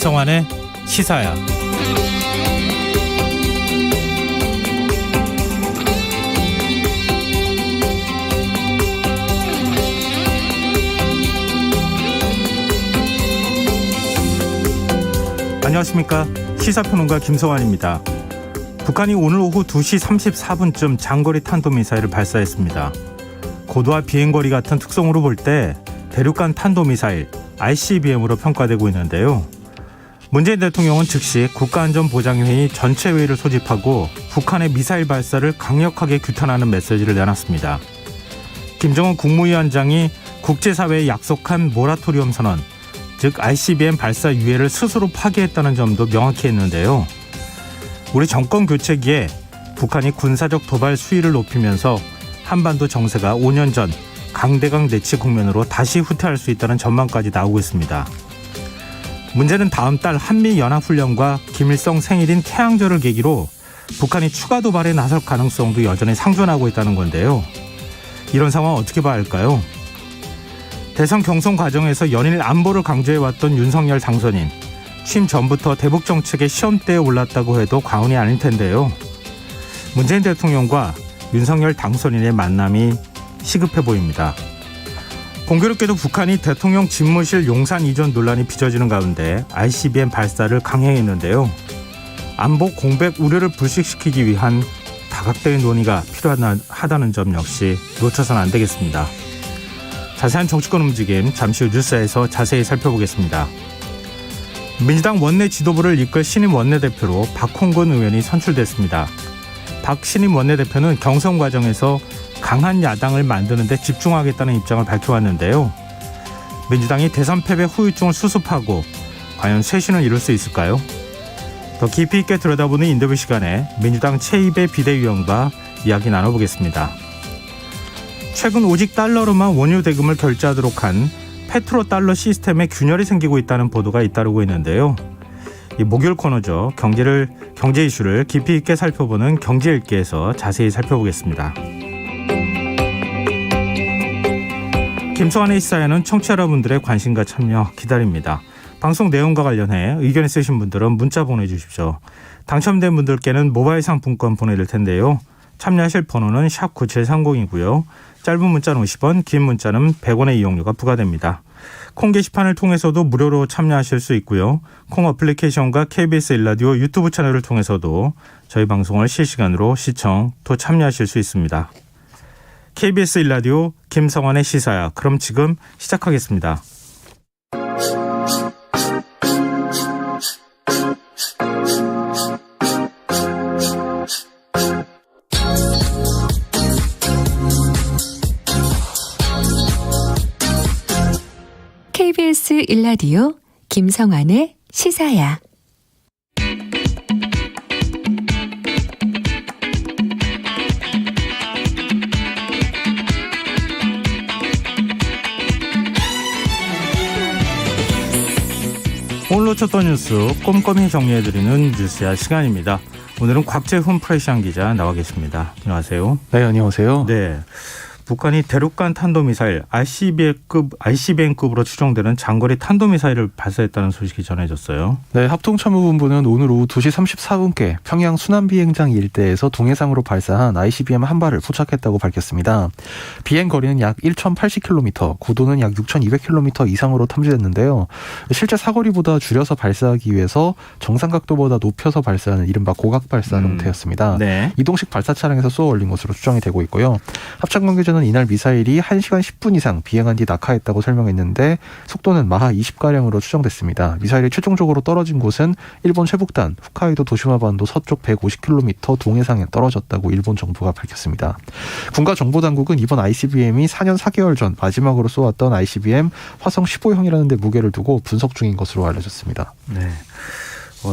김성환의 시사야. 안녕하십니까. 시사평론가 김성환입니다. 북한이 오늘 오후 2시 34분쯤 장거리 탄도미사일을 발사했습니다. 고도와 비행거리 같은 특성으로 볼 때 대륙간 탄도미사일 ICBM으로 평가되고 있는데요. 문재인 대통령은 즉시 국가안전보장회의 전체 회의를 소집하고 북한의 미사일 발사를 강력하게 규탄하는 메시지를 내놨습니다. 김정은 국무위원장이 국제사회에 약속한 모라토리엄 선언, 즉 ICBM 발사 유예를 스스로 파기했다는 점도 명확히 했는데요. 우리 정권 교체기에 북한이 군사적 도발 수위를 높이면서 한반도 정세가 5년 전 강대강 내치 국면으로 다시 후퇴할 수 있다는 전망까지 나오고 있습니다. 문제는 다음 달 한미연합훈련과 김일성 생일인 태양절을 계기로 북한이 추가 도발에 나설 가능성도 여전히 상존하고 있다는 건데요. 이런 상황 어떻게 봐야 할까요? 대선 경선 과정에서 연일 안보를 강조해왔던 윤석열 당선인, 취임 전부터 대북 정책의 시험대에 올랐다고 해도 과언이 아닐 텐데요. 문재인 대통령과 윤석열 당선인의 만남이 시급해 보입니다. 공교롭게도 북한이 대통령 집무실 용산 이전 논란이 빚어지는 가운데 ICBM 발사를 강행했는데요. 안보 공백 우려를 불식시키기 위한 다각도의 논의가 필요하다는 점 역시 놓쳐서는 안 되겠습니다. 자세한 정치권 움직임 잠시 후 뉴스에서 자세히 살펴보겠습니다. 민주당 원내 지도부를 이끌 신임 원내대표로 박홍근 의원이 선출됐습니다. 박 신임 원내대표는 경선 과정에서 강한 야당을 만드는 데 집중하겠다는 입장을 밝혀왔는데요. 민주당이 대선 패배 후유증을 수습하고 과연 쇄신을 이룰 수 있을까요? 더 깊이 있게 들여다보는 인터뷰 시간에 민주당 최입의 비대위원과 이야기 나눠보겠습니다. 최근 오직 달러로만 원유 대금을 결제하도록 한 페트로달러 시스템에 균열이 생기고 있다는 보도가 잇따르고 있는데요. 이 목요일 코너죠. 경제 이슈를 깊이 있게 살펴보는 경제읽기에서 자세히 살펴보겠습니다. 김성환의 시사에는 청취자 여러분들의 관심과 참여 기다립니다. 방송 내용과 관련해 의견 있으신 분들은 문자 보내주십시오. 당첨된 분들께는 모바일 상품권 보내드릴 텐데요. 참여하실 번호는 샵 9730이고요. 짧은 문자는 50원, 긴 문자는 100원의 이용료가 부과됩니다. 콩 게시판을 통해서도 무료로 참여하실 수 있고요. 콩 어플리케이션과 KBS 일라디오 유튜브 채널을 통해서도 저희 방송을 실시간으로 시청 또 참여하실 수 있습니다. KBS 일라디오 김성환의 시사야. 그럼 지금 시작하겠습니다. KBS 일라디오 김성환의 시사야. 오늘 놓쳤던 뉴스 꼼꼼히 정리해드리는 뉴스야 시간입니다. 오늘은 곽재훈 프레시안 기자 나와 계십니다. 안녕하세요. 네, 안녕하세요. 네. 북한이 대륙간 탄도미사일 ICBM급으로 추정되는 장거리 탄도미사일을 발사했다는 소식이 전해졌어요. 네, 합동참모본부는 오늘 오후 2시 34분께 평양 순안비행장 일대에서 동해상으로 발사한 ICBM 한 발을 포착했다고 밝혔습니다. 비행거리는 약 1,080km, 고도는 약 6,200km 이상으로 탐지됐는데요. 실제 사거리보다 줄여서 발사하기 위해서 정상각도보다 높여서 발사하는 이른바 고각발사 형태였습니다. 네. 이동식 발사 차량에서 쏘아 올린 것으로 추정이 되고 있고요. 합참 관계자는 이날 미사일이 1시간 10분 이상 비행한 뒤 낙하했다고 설명했는데 속도는 마하 20가량으로 추정됐습니다. 미사일이 최종적으로 떨어진 곳은 일본 최북단 홋카이도 도시마 반도 서쪽 150km 동해상에 떨어졌다고 일본 정부가 밝혔습니다. 군가 정보당국은 이번 ICBM이 4년 4개월 전 마지막으로 쏘았던 ICBM 화성 15형이라는 데 무게를 두고 분석 중인 것으로 알려졌습니다. 네.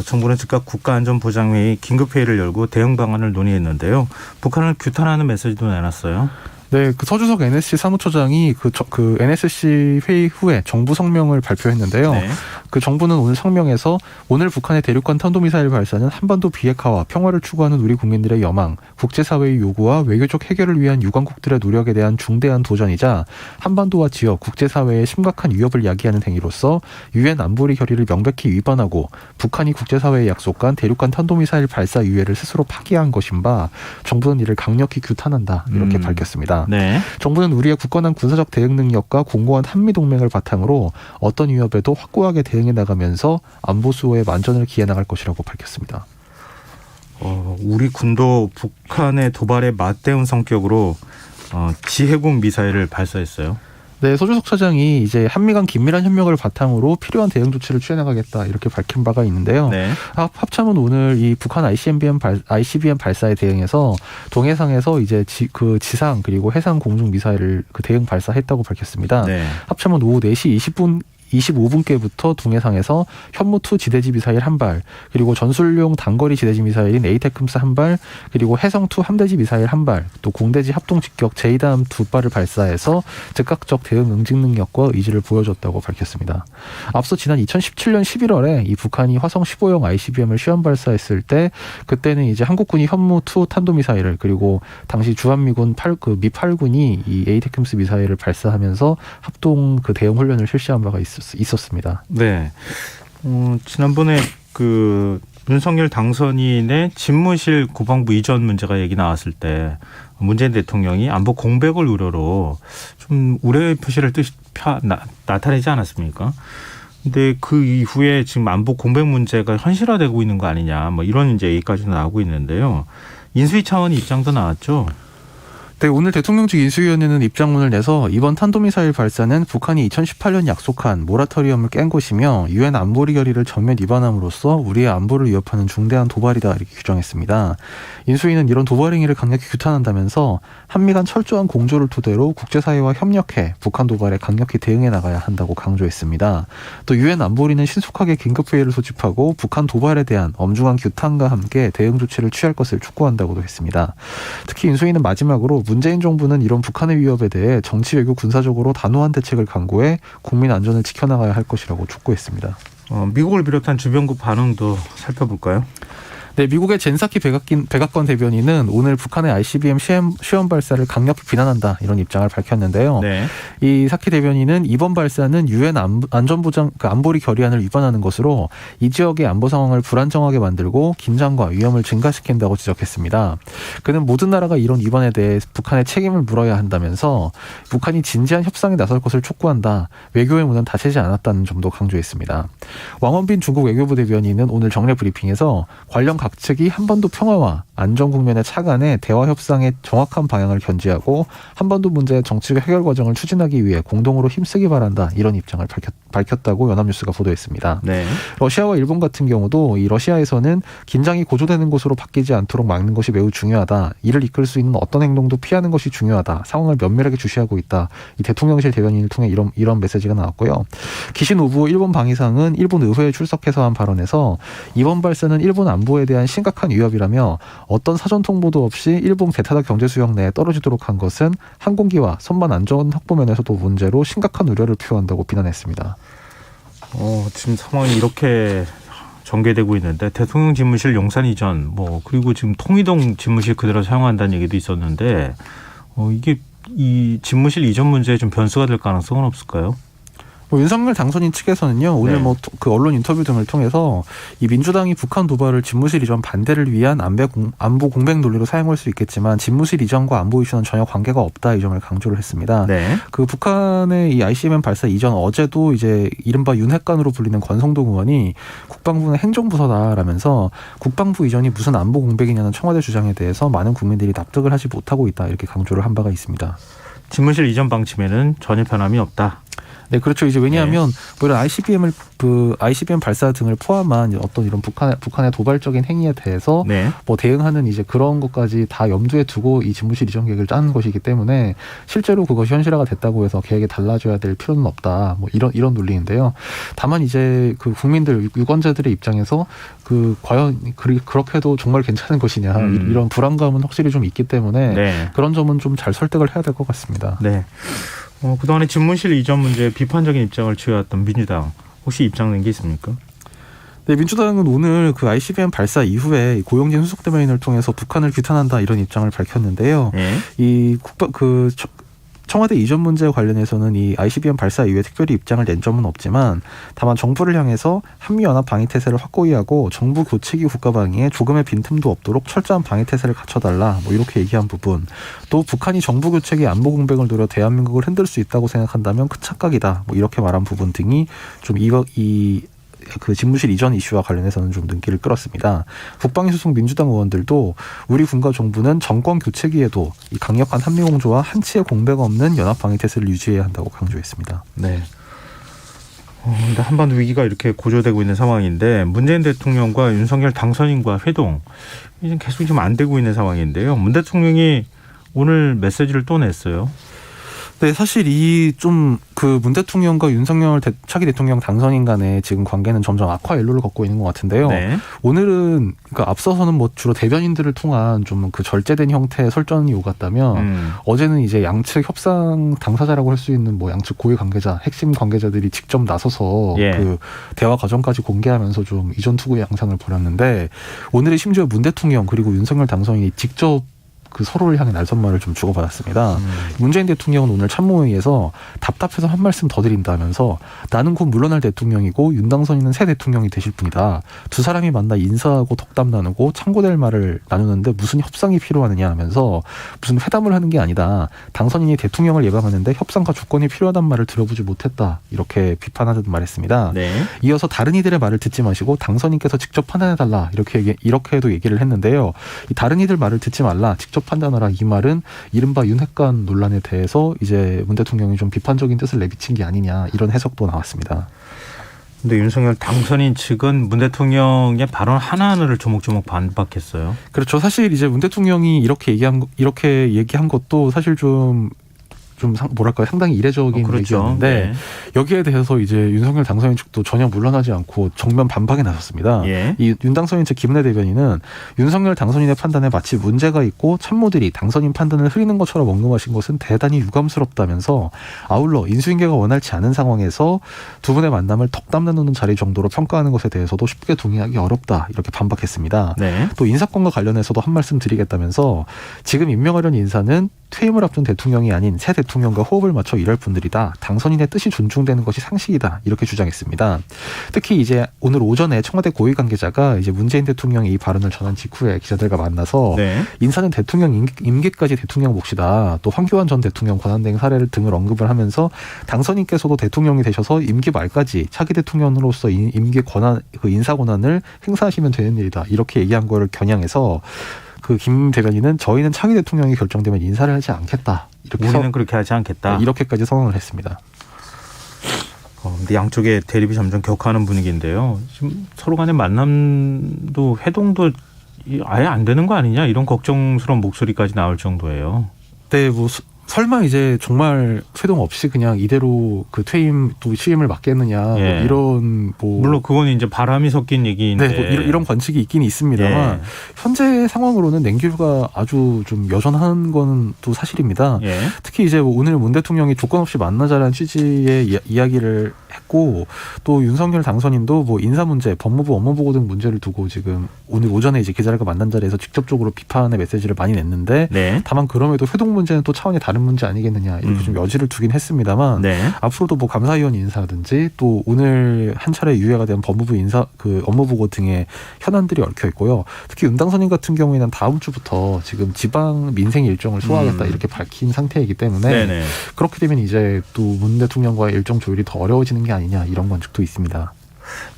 정부는 즉각 국가안전보장회의 긴급회의를 열고 대응 방안을 논의했는데요. 북한을 규탄하는 메시지도 내놨어요. 네, 그 서주석 NSC 사무처장이 그 NSC 회의 후에 정부 성명을 발표했는데요. 네. 그 정부는 오늘 성명에서 오늘 북한의 대륙간 탄도미사일 발사는 한반도 비핵화와 평화를 추구하는 우리 국민들의 여망, 국제사회의 요구와 외교적 해결을 위한 유관국들의 노력에 대한 중대한 도전이자 한반도와 지역, 국제사회의 심각한 위협을 야기하는 행위로서 유엔 안보리 결의를 명백히 위반하고 북한이 국제사회에 약속한 대륙간 탄도미사일 발사 유예를 스스로 파기한 것인 바 정부는 이를 강력히 규탄한다 이렇게 밝혔습니다. 네. 정부는 우리의 굳건한 군사적 대응 능력과 공고한 한미 동맹을 바탕으로 어떤 위협에도 확고하게 대응해 나가면서 안보 수호에 만전을 기해 나갈 것이라고 밝혔습니다. 우리 군도 북한의 도발에 맞대응 성격으로 지해공 미사일을 발사했어요. 네, 서주석 차장이 이제 한미 간 긴밀한 협력을 바탕으로 필요한 대응 조치를 취해 나가겠다 이렇게 밝힌 바가 있는데요. 네. 합참은 오늘 이 북한 ICBM 발사에 대응해서 동해상에서 이제 지상 그리고 해상 공중 미사일을 그 대응 발사했다고 밝혔습니다. 네. 합참은 오후 4시 25분께부터 동해상에서 현무2 지대지 미사일 1발, 그리고 전술용 단거리 지대지 미사일인 에이테크스 1발, 그리고 해성2 함대지 미사일 1발, 또 공대지 합동 직격 제이담 2발을 발사해서 즉각적 대응 응징 능력과 의지를 보여줬다고 밝혔습니다. 앞서 지난 2017년 11월에 이 북한이 화성 15형 ICBM을 시험 발사했을 때 그때는 이제 한국군이 현무2 탄도미사일을, 그리고 당시 주한미군 미 8군이 이 에이테크스 미사일을 발사하면서 합동 그 대응 훈련을 실시한 바가 있었습니다. 네. 지난번에 그 윤석열 당선인의 집무실 국방부 이전 문제가 얘기 나왔을 때 문재인 대통령이 안보 공백을 우려로 좀 우려의 표시를 나타내지 않았습니까? 근데 그 이후에 지금 안보 공백 문제가 현실화되고 있는 거 아니냐, 뭐 이런 이제 얘기까지도 나오고 있는데요. 인수위 차원의 입장도 나왔죠. 네, 오늘 대통령직 인수위원회는 입장문을 내서 이번 탄도미사일 발사는 북한이 2018년 약속한 모라토리엄을 깬 것이며 유엔 안보리 결의를 전면 위반함으로써 우리의 안보를 위협하는 중대한 도발이다 이렇게 규정했습니다. 인수위는 이런 도발 행위를 강력히 규탄한다면서 한미 간 철저한 공조를 토대로 국제사회와 협력해 북한 도발에 강력히 대응해 나가야 한다고 강조했습니다. 또 유엔 안보리는 신속하게 긴급회의를 소집하고 북한 도발에 대한 엄중한 규탄과 함께 대응 조치를 취할 것을 촉구한다고도 했습니다. 특히 인수위는 마지막으로 문재인 정부는 이런 북한의 위협에 대해 정치 외교 군사적으로 단호한 대책을 강구해 국민 안전을 지켜나가야 할 것이라고 촉구했습니다. 미국을 비롯한 주변국 반응도 살펴볼까요? 네, 미국의 젠사키 백악관 대변인은 오늘 북한의 ICBM 시험 발사를 강력히 비난한다 이런 입장을 밝혔는데요. 네. 이 사키 대변인은 이번 발사는 유엔 안전보장 안보리 결의안을 위반하는 것으로 이 지역의 안보 상황을 불안정하게 만들고 긴장과 위험을 증가시킨다고 지적했습니다. 그는 모든 나라가 이런 위반에 대해 북한의 책임을 물어야 한다면서 북한이 진지한 협상에 나설 것을 촉구한다. 외교의 문은 닫히지 않았다는 점도 강조했습니다. 왕원빈 중국 외교부 대변인은 오늘 정례 브리핑에서 관련 각 측이 한반도 평화와 안전 국면의 차관에 대화 협상의 정확한 방향을 견지하고 한반도 문제의 정치적 해결 과정을 추진하기 위해 공동으로 힘쓰기 바란다 이런 입장을 밝혔다고 연합뉴스가 보도했습니다. 네. 러시아와 일본 같은 경우도 이 러시아에서는 긴장이 고조되는 곳으로 바뀌지 않도록 막는 것이 매우 중요하다. 이를 이끌 수 있는 어떤 행동도 피하는 것이 중요하다. 상황을 면밀하게 주시하고 있다. 이 대통령실 대변인을 통해 이런 메시지가 나왔고요. 기신 오부 일본 방위상은 일본 의회에 출석해서 한 발언에서 이번 발사는 일본 안보에 대한 심각한 위협이라며 어떤 사전 통보도 없이 일본 게타다 경제수역 내에 떨어지도록 한 것은 항공기와 선반 안전 확보 면에서도 문제로 심각한 우려를 표한다고 비난했습니다. 지금 상황이 이렇게 전개되고 있는데 대통령 집무실 용산 이전, 그리고 지금 통이동 집무실 그대로 사용한다는 얘기도 있었는데 이게 이 집무실 이전 문제에 좀 변수가 될 가능성은 없을까요? 윤석열 당선인 측에서는요 오늘 네. 그 언론 인터뷰 등을 통해서 이 민주당이 북한 도발을 집무실 이전 반대를 위한 안보 공백 논리로 사용할 수 있겠지만 집무실 이전과 안보 이슈는 전혀 관계가 없다 이 점을 강조를 했습니다. 네. 그 북한의 이 ICBM 발사 이전 어제도 이제 이른바 윤핵관으로 불리는 권성동 의원이 국방부는 행정부서다라면서 국방부 이전이 무슨 안보 공백이냐는 청와대 주장에 대해서 많은 국민들이 납득을 하지 못하고 있다 이렇게 강조를 한 바가 있습니다. 집무실 이전 방침에는 전혀 변함이 없다. 네, 그렇죠. 이제 왜냐하면 뭐 이런 ICBM 발사 등을 포함한 어떤 이런 북한의 도발적인 행위에 대해서 네. 뭐 대응하는 이제 그런 것까지 다 염두에 두고 이 집무실 이전 계획을 짜는 것이기 때문에 실제로 그것이 현실화가 됐다고 해서 계획이 달라져야 될 필요는 없다. 뭐 이런 논리인데요. 다만 이제 그 국민들 유권자들의 입장에서 그 과연 그렇게 해도 정말 괜찮은 것이냐 이런 불안감은 확실히 좀 있기 때문에 네. 그런 점은 좀 잘 설득을 해야 될 것 같습니다. 네. 그동안에 집무실 이전 문제에 비판적인 입장을 취해왔던 민주당 혹시 입장 낸 게 있습니까? 네, 민주당은 오늘 그 ICBM 발사 이후에 고용진 수석 대변인을 통해서 북한을 규탄한다 이런 입장을 밝혔는데요. 네. 청와대 이전 문제와 관련해서는 이 ICBM 발사 이후에 특별히 입장을 낸 점은 없지만 다만 정부를 향해서 한미연합 방위태세를 확고히 하고 정부 교체기 국가 방위에 조금의 빈틈도 없도록 철저한 방위태세를 갖춰달라 뭐 이렇게 얘기한 부분, 또 북한이 정부 교체기 안보 공백을 노려 대한민국을 흔들 수 있다고 생각한다면 큰 착각이다 뭐 이렇게 말한 부분 등이 좀 그 집무실 이전 이슈와 관련해서는 좀 눈길을 끌었습니다. 국방위 소속 민주당 의원들도 우리 군과 정부는 정권 교체기에도 이 강력한 한미 공조와 한치의 공백 없는 연합 방위 태세를 유지해야 한다고 강조했습니다. 네. 근데 한반도 위기가 이렇게 고조되고 있는 상황인데 문재인 대통령과 윤석열 당선인과 회동 이제 계속 좀 안 되고 있는 상황인데요. 문 대통령이 오늘 메시지를 또 냈어요. 네, 사실 그 문 대통령과 윤석열 차기 대통령 당선인 간의 지금 관계는 점점 악화 일로를 걷고 있는 것 같은데요. 네. 오늘은 그러니까 앞서서는 뭐 주로 대변인들을 통한 좀 그 절제된 형태의 설전이 오갔다면 어제는 이제 양측 협상 당사자라고 할 수 있는 뭐 양측 고위 관계자, 핵심 관계자들이 직접 나서서 그 대화 과정까지 공개하면서 좀 이전 투구의 양상을 벌였는데 오늘은 심지어 문 대통령 그리고 윤석열 당선인이 직접 그 서로를 향해 날선말을 좀 주고받았습니다. 문재인 대통령은 오늘 참모회의에서 답답해서 한 말씀 더 드린다면서 나는 곧 물러날 대통령이고 윤 당선인은 새 대통령이 되실 분이다. 두 사람이 만나 인사하고 덕담 나누고 참고될 말을 나누는데 무슨 협상이 필요하느냐 하면서 무슨 회담을 하는 게 아니다. 당선인이 대통령을 예방하는데 협상과 조건이 필요하단 말을 들어보지 못했다. 이렇게 비판하듯 말했습니다. 네. 이어서 다른 이들의 말을 듣지 마시고 당선인께서 직접 판단해달라. 이렇게도 얘기를 했는데요. 이 다른 이들 말을 듣지 말라. 직접 판단하라. 이 말은 이른바 윤핵관 논란에 대해서 이제 문 대통령이 좀 비판적인 뜻을 내비친 게 아니냐 이런 해석도 나왔습니다. 근데 윤석열 당선인 측은 문 대통령의 발언 하나하나를 조목조목 반박했어요. 그렇죠. 사실 이제 문 대통령이 이렇게 얘기한 것도 사실 좀 뭐랄까요, 상당히 이례적인 그렇죠. 얘기였는데 여기에 대해서 이제 윤석열 당선인 측도 전혀 물러나지 않고 정면 반박에 나섰습니다. 이 윤 당선인 측 김은혜 대변인은 윤석열 당선인의 판단에 마치 문제가 있고 참모들이 당선인 판단을 흐리는 것처럼 언급하신 것은 대단히 유감스럽다면서 아울러 인수인계가 원활치 않은 상황에서 두 분의 만남을 덕담 나누는 자리 정도로 평가하는 것에 대해서도 쉽게 동의하기 어렵다 이렇게 반박했습니다. 또 인사권과 관련해서도 한 말씀 드리겠다면서 지금 임명하려는 인사는 퇴임을 앞둔 대통령이 아닌 새 대통령과 호흡을 맞춰 일할 분들이다. 당선인의 뜻이 존중되는 것이 상식이다. 이렇게 주장했습니다. 특히 이제 오늘 오전에 청와대 고위 관계자가 이제 문재인 대통령이 이 발언을 전한 직후에 기자들과 만나서 인사는 대통령 임기까지 대통령 몫이다. 또 황교안 전 대통령 권한대행 사례를 등을 언급을 하면서 당선인께서도 대통령이 되셔서 임기 말까지 차기 대통령으로서 임기 권한, 그 인사 권한을 행사하시면 되는 일이다. 이렇게 얘기한 거를 겨냥해서 그 김 대변인은 저희는 차기 대통령이 결정되면 인사를 하지 않겠다. 우리는 그렇게 하지 않겠다. 이렇게까지 선언을 했습니다. 근데 양쪽의 대립이 점점 격화하는 분위기인데요. 지금 서로 간의 만남도 회동도 아예 안 되는 거 아니냐 이런 걱정스러운 목소리까지 나올 정도예요. 네, 뭐 설마 이제 정말 회동 없이 그냥 이대로 그 퇴임 또 취임을 막겠느냐 뭐 이런 물론 그건 이제 바람이 섞인 얘기인데 뭐 이런 관측이 있긴 있습니다만 현재 상황으로는 냉기류가 아주 좀 여전한 건 또 사실입니다. 특히 이제 오늘 문 대통령이 조건 없이 만나자라는 취지의 이야기를 했고 또 윤석열 당선인도 뭐 인사 문제, 법무부 업무보고 등 문제를 두고 지금 오늘 오전에 이제 기자들과 만난 자리에서 직접적으로 비판의 메시지를 많이 냈는데 다만 그럼에도 회동 문제는 또 차원이 다른 문제 아니겠느냐 이렇게 좀 여지를 두긴 했습니다만 앞으로도 뭐 감사위원 인사든지 또 오늘 한 차례 유예가 된 법무부 인사 그 업무보고 등의 현안들이 얽혀 있고요. 특히 윤 당선인 같은 경우에는 다음 주부터 지금 지방 민생 일정을 소화하겠다 이렇게 밝힌 상태이기 때문에 그렇게 되면 이제 또 문 대통령과의 일정 조율이 더 어려워지는 게 아니냐 이런 관측도 있습니다.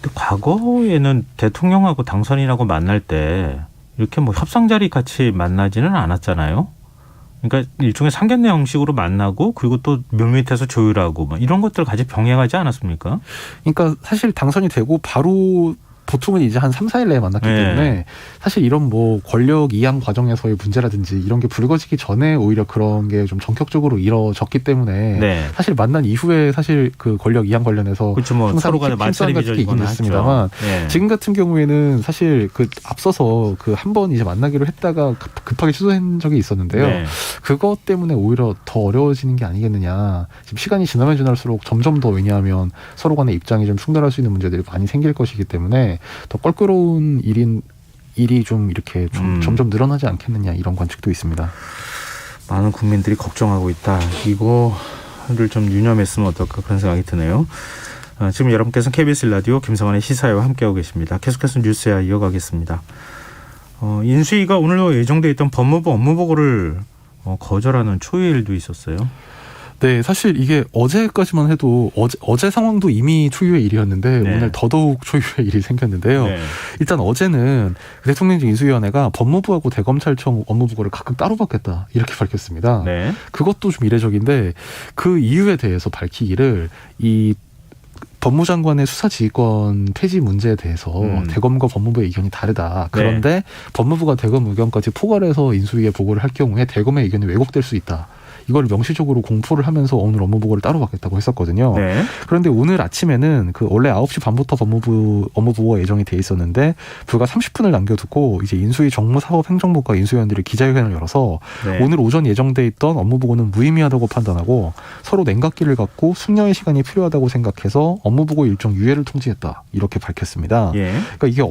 근데 과거에는 그러니까 일종의 상견례 형식으로 만나고 그리고 또 묘mit해서 조율하고 뭐 이런 것들 같이 병행하지 않았습니까? 그러니까 사실 당선이 되고 바로 보통은 이제 한 3, 4일 내에 만났기 네. 때문에 사실 이런 뭐 권력 이양 과정에서의 문제라든지 이런 게 불거지기 전에 오히려 그런 게 좀 전격적으로 이뤄졌기 때문에 네. 사실 만난 이후에 사실 그 권력 이양 관련해서 그렇죠. 뭐 서로 간에 마찰이 빚어지거나 있습니다만 네. 지금 같은 경우에는 사실 그 앞서서 그 한 번 이제 만나기로 했다가 급하게 취소한 적이 있었는데요. 네. 그것 때문에 오히려 더 어려워지는 게 아니겠느냐. 지금 시간이 지나면 지날수록 점점 더 왜냐하면 서로 간의 입장이 좀 충돌할 수 있는 문제들이 많이 생길 것이기 때문에 더 껄끄러운 일이 좀 이렇게 점점 늘어나지 않겠느냐 이런 관측도 있습니다. 많은 국민들이 걱정하고 있다. 이거를 좀 유념했으면 어떨까 그런 생각이 드네요. 지금 여러분께서는 KBS 라디오 김성환의 시사회와 함께하고 계십니다. 계속해서 뉴스야 이어가겠습니다. 인수위가 오늘로 예정돼 있던 법무부 업무보고를 거절하는 초유일도 있었어요. 네, 사실 이게 어제까지만 해도 어제 상황도 이미 초유의 일이었는데 네. 오늘 더더욱 초유의 일이 생겼는데요. 네. 일단 어제는 대통령직 인수위원회가 법무부하고 대검찰청 업무보고를 각각 따로 받겠다 이렇게 밝혔습니다. 네. 그것도 좀 이례적인데 그 이유에 대해서 밝히기를 이 법무장관의 수사지휘권 폐지 문제에 대해서 대검과 법무부의 의견이 다르다. 그런데 법무부가 대검 의견까지 포괄해서 인수위에 보고를 할 경우에 대검의 의견이 왜곡될 수 있다. 이걸 명시적으로 공포를 하면서 오늘 업무보고를 따로 받겠다고 했었거든요. 네. 그런데 오늘 아침에는 그 원래 9시 반부터 업무보고가 예정이 돼 있었는데 불과 30분을 남겨두고 이제 인수위 정무사법행정부과 인수위원들이 기자회견을 열어서 네. 오늘 오전 예정돼 있던 업무보고는 무의미하다고 판단하고 서로 냉각기를 갖고 숙려의 시간이 필요하다고 생각해서 업무보고 일정 유예를 통지했다. 이렇게 밝혔습니다. 예. 그러니까 이게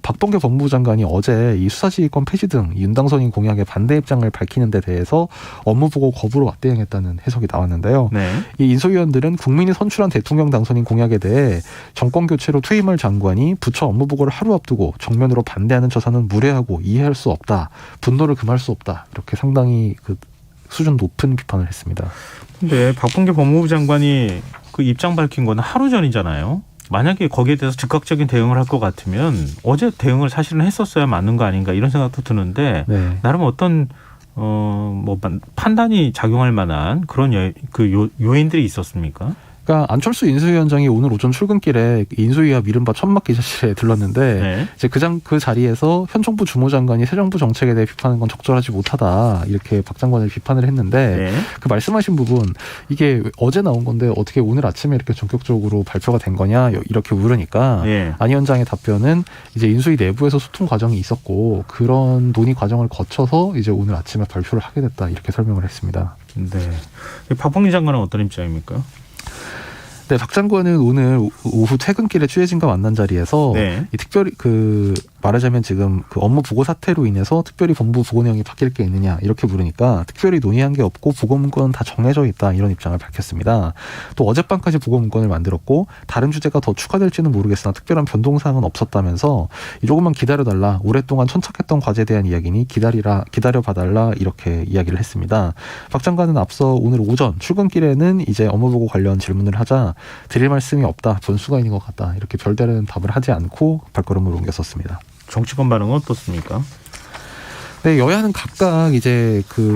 박범계 법무부 장관이 어제 이 수사지휘권 폐지 등 윤당선인 공약에 반대 입장을 밝히는 데 대해서 업무보고 거부로 맞대응했다는 해석이 나왔는데요. 네. 이 인수위원들은 국민이 선출한 대통령 당선인 공약에 대해 정권 교체로 퇴임할 장관이 부처 업무보고를 하루 앞두고 정면으로 반대하는 처사는 무례하고 이해할 수 없다. 분노를 금할 수 없다. 이렇게 상당히 그 수준 높은 비판을 했습니다. 근데 박범계 법무부 장관이 그 입장 밝힌 거는 하루 전이잖아요. 만약에 거기에 대해서 즉각적인 대응을 할 것 같으면 어제 대응을 사실은 했었어야 맞는 거 아닌가 이런 생각도 드는데 네. 나름 어떤 뭐 판단이 작용할 만한 그런 요인들이 있었습니까? 그러니까 안철수 인수위원장이 오늘 오전 출근길에 인수위와 이른바 천막 기자실에 들렀는데 네. 이제 그 자리에서 현 정부 주무장관이 새 정부 정책에 대해 비판하는 건 적절하지 못하다 이렇게 박 장관을 비판을 했는데 네. 그 말씀하신 부분 이게 어제 나온 건데 어떻게 오늘 아침에 이렇게 전격적으로 발표가 된 거냐 이렇게 물으니까 네. 안 위원장의 답변은 이제 인수위 내부에서 소통 과정이 있었고 그런 논의 과정을 거쳐서 이제 오늘 아침에 발표를 하게 됐다 이렇게 설명을 했습니다. 네. 박범계 장관은 어떤 입장입니까? 네, 박 장관은 오늘 오후 퇴근길에 취재진과 만난 자리에서 네. 이 특별히 말하자면 지금 그 업무 보고 사태로 인해서 특별히 법무부 보고 내용이 바뀔 게 있느냐 이렇게 물으니까 특별히 논의한 게 없고 보고 문건은 다 정해져 있다 이런 입장을 밝혔습니다. 또 어젯밤까지 보고 문건을 만들었고 다른 주제가 더 추가될지는 모르겠으나 특별한 변동사항은 없었다면서 조금만 기다려달라 오랫동안 천착했던 과제에 대한 이야기니 기다려봐달라 이렇게 이야기를 했습니다. 박 장관은 앞서 오늘 오전 출근길에는 이제 업무보고 관련 질문을 하자 드릴 말씀이 없다 변수가 있는 것 같다 이렇게 별다른 답을 하지 않고 발걸음을 옮겼었습니다. 정치권 반응은 어떻습니까? 네, 여야는 각각 이제 그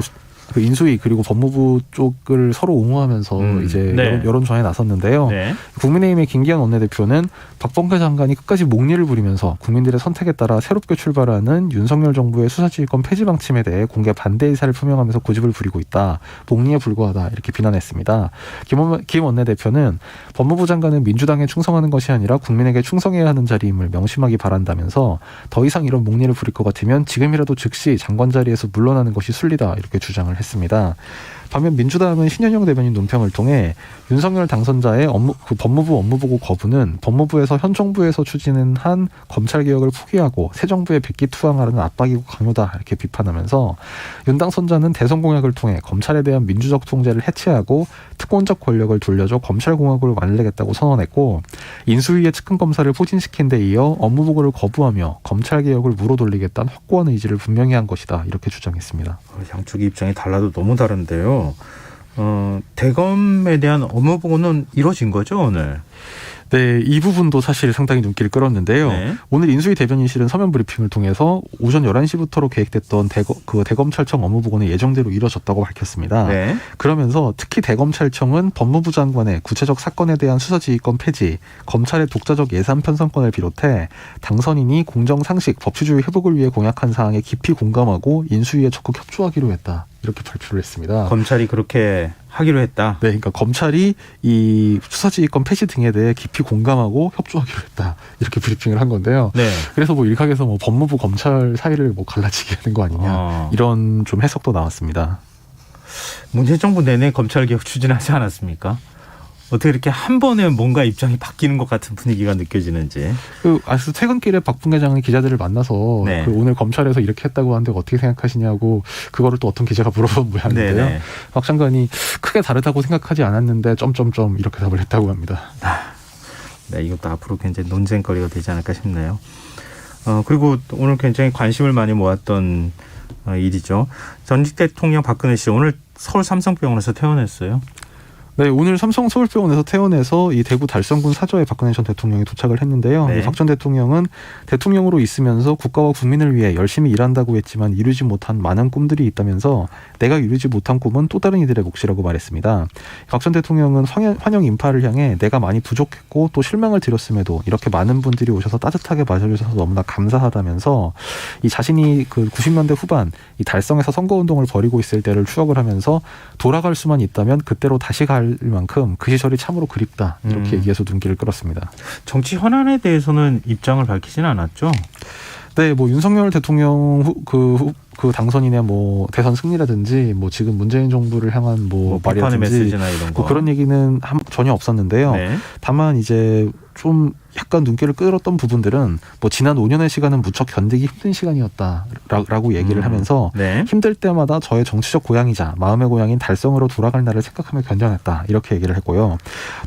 인수위 그리고 법무부 쪽을 서로 옹호하면서 이제 네. 여론조사에 나섰는데요. 네. 국민의힘의 김기현 원내대표는 박범계 장관이 끝까지 목리를 부리면서 국민들의 선택에 따라 새롭게 출발하는 윤석열 정부의 수사지휘권 폐지 방침에 대해 공개 반대 의사를 표명하면서 고집을 부리고 있다. 목리에 불과하다. 이렇게 비난했습니다. 김 원내대표는 법무부 장관은 민주당에 충성하는 것이 아니라 국민에게 충성해야 하는 자리임을 명심하기 바란다면서 더 이상 이런 목리를 부릴 것 같으면 지금이라도 즉시 장관 자리에서 물러나는 것이 순리다. 이렇게 주장을 했습니다. 반면 민주당은 신현영 대변인 논평을 통해 윤석열 당선자의 법무부 업무보고 거부는 법무부에서 현 정부에서 추진한 검찰개혁을 포기하고 새 정부에 백기투항하려는 압박이고 강요다 이렇게 비판하면서 윤 당선자는 대선 공약을 통해 검찰에 대한 민주적 통제를 해체하고 특권적 권력을 돌려줘 검찰공화국을 만들겠다고 선언했고 인수위의 측근검사를 포진시킨 데 이어 업무보고를 거부하며 검찰개혁을 물어돌리겠다는 확고한 의지를 분명히 한 것이다 이렇게 주장했습니다. 양쪽의 입장이 달라도 너무 다른데요. 대검에 대한 업무 보고는 이루어진 거죠, 오늘? 네, 이 부분도 사실 상당히 눈길을 끌었는데요. 네. 오늘 오늘 인수위 대변인실은 서면 브리핑을 통해서 오전 11시부터로 계획됐던 대검찰청 업무 보고는 예정대로 이뤄졌다고 밝혔습니다. 네. 그러면서 특히 대검찰청은 법무부 장관의 구체적 사건에 대한 수사지휘권 폐지, 검찰의 독자적 예산 편성권을 비롯해 당선인이 공정상식, 법치주의 회복을 위해 공약한 사항에 깊이 공감하고 인수위에 적극 협조하기로 했다. 이렇게 발표를 했습니다. 검찰이 그렇게 하기로 했다. 네, 그러니까 검찰이 이 수사지휘권 폐지 등에 대해 깊이 공감하고 협조하기로 했다. 이렇게 브리핑을 한 건데요. 네. 그래서 뭐 일각에서 뭐 법무부 검찰 사이를 뭐 갈라치게 하는 거 아니냐 이런 좀 해석도 나왔습니다. 문재인 정부 내내 검찰 개혁 추진하지 않았습니까? 어떻게 이렇게 한 번에 뭔가 입장이 바뀌는 것 같은 분위기가 느껴지는지. 아주 퇴근길에 박 부회장이 기자들을 만나서 네. 오늘 검찰에서 이렇게 했다고 하는데 어떻게 생각하시냐고 그거를 또 어떤 기자가 물어본 모양인데요. 네네. 박 장관이 크게 다르다고 생각하지 않았는데 점점점 이렇게 답을 했다고 합니다. 네, 이것도 앞으로 굉장히 논쟁거리가 되지 않을까 싶네요. 그리고 오늘 굉장히 관심을 많이 모았던 일이죠. 전직 대통령 박근혜 씨 오늘 서울 삼성병원에서 퇴원했어요. 네, 오늘 삼성 서울병원에서 퇴원해서 이 대구 달성군 사저에 박근혜 전 대통령이 도착을 했는데요. 네. 박 전 대통령은 대통령으로 있으면서 국가와 국민을 위해 열심히 일한다고 했지만 이루지 못한 많은 꿈들이 있다면서 내가 이루지 못한 꿈은 또 다른 이들의 몫이라고 말했습니다. 박 전 대통령은 환영 인파를 향해 내가 많이 부족했고 또 실망을 드렸음에도 이렇게 많은 분들이 오셔서 따뜻하게 맞아주셔서 너무나 감사하다면서 이 자신이 그 90년대 후반 이 달성에서 선거운동을 벌이고 있을 때를 추억을 하면서 돌아갈 수만 있다면 그때로 다시 갈 만큼 그 시절이 참으로 그립다 이렇게 얘기해서 눈길을 끌었습니다. 정치 현안에 대해서는 입장을 밝히지는 않았죠? 네, 뭐 윤석열 대통령 그 당선인의 뭐 대선 승리라든지 뭐 지금 문재인 정부를 향한 뭐 비판의 말이라든지 메시지나 이런 거. 뭐 그런 얘기는 전혀 없었는데요. 네. 다만 이제 좀 약간 눈길을 끌었던 부분들은 뭐 지난 5년의 시간은 무척 견디기 힘든 시간이었다라고 얘기를 하면서 네. 힘들 때마다 저의 정치적 고향이자 마음의 고향인 달성으로 돌아갈 날을 생각하며 견뎌냈다 이렇게 얘기를 했고요.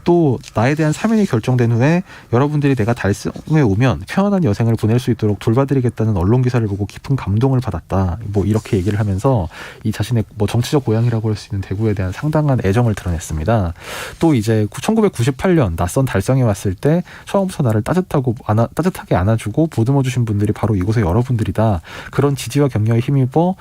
또 나에 대한 사면이 결정된 후에 여러분들이 내가 달성에 오면 평안한 여생을 보낼 수 있도록 돌봐드리겠다는 언론 기사를 보고 깊은 감동을 받았다. 뭐 이렇게 얘기를 하면서 이 자신의 뭐 정치적 고향이라고 할 수 있는 대구에 대한 상당한 애정을 드러냈습니다. 또 이제 1998년 낯선 달성에 왔을 때 처음부터 나를 따뜻하게 안아주고 보듬어 주신 분들이 바로 이곳의 여러분들이다. 그런 지지와 격려에 힘입어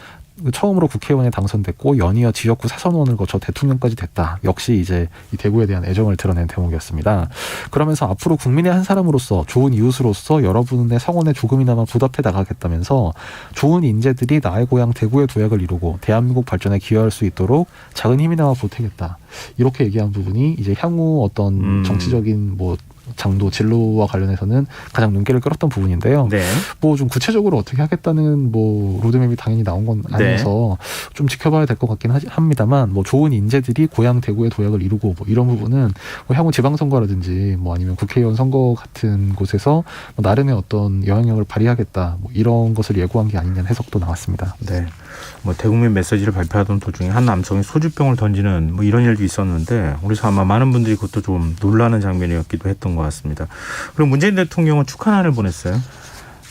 처음으로 국회의원에 당선됐고 연이어 지역구 사선원을 거쳐 대통령까지 됐다. 역시 이제 이 대구에 대한 애정을 드러낸 대목이었습니다. 그러면서 앞으로 국민의 한 사람으로서 좋은 이웃으로서 여러분의 성원에 조금이나마 보답해 나가겠다면서 좋은 인재들이 나의 고향 대구의 도약을 이루고 대한민국 발전에 기여할 수 있도록 작은 힘이나마 보태겠다. 이렇게 얘기한 부분이 이제 향후 어떤 정치적인 뭐 장도 진로와 관련해서는 가장 눈길을 끌었던 부분인데요. 네. 뭐 좀 구체적으로 어떻게 하겠다는 뭐 로드맵이 당연히 나온 건 아니어서 좀 지켜봐야 될 것 같긴 합니다만 뭐 좋은 인재들이 고향 대구의 도약을 이루고 뭐 이런 부분은 뭐 향후 지방선거라든지 뭐 아니면 국회의원 선거 같은 곳에서 뭐 나름의 어떤 영향력을 발휘하겠다 뭐 이런 것을 예고한 게 아니냐는 해석도 나왔습니다. 네. 뭐 대국민 메시지를 발표하던 도중에 한 남성이 소주병을 던지는 뭐 이런 일도 있었는데 그래서 아마 많은 분들이 그것도 좀 놀라는 장면이었기도 했던 것 같습니다. 그리고 문재인 대통령은 축하난을 보냈어요.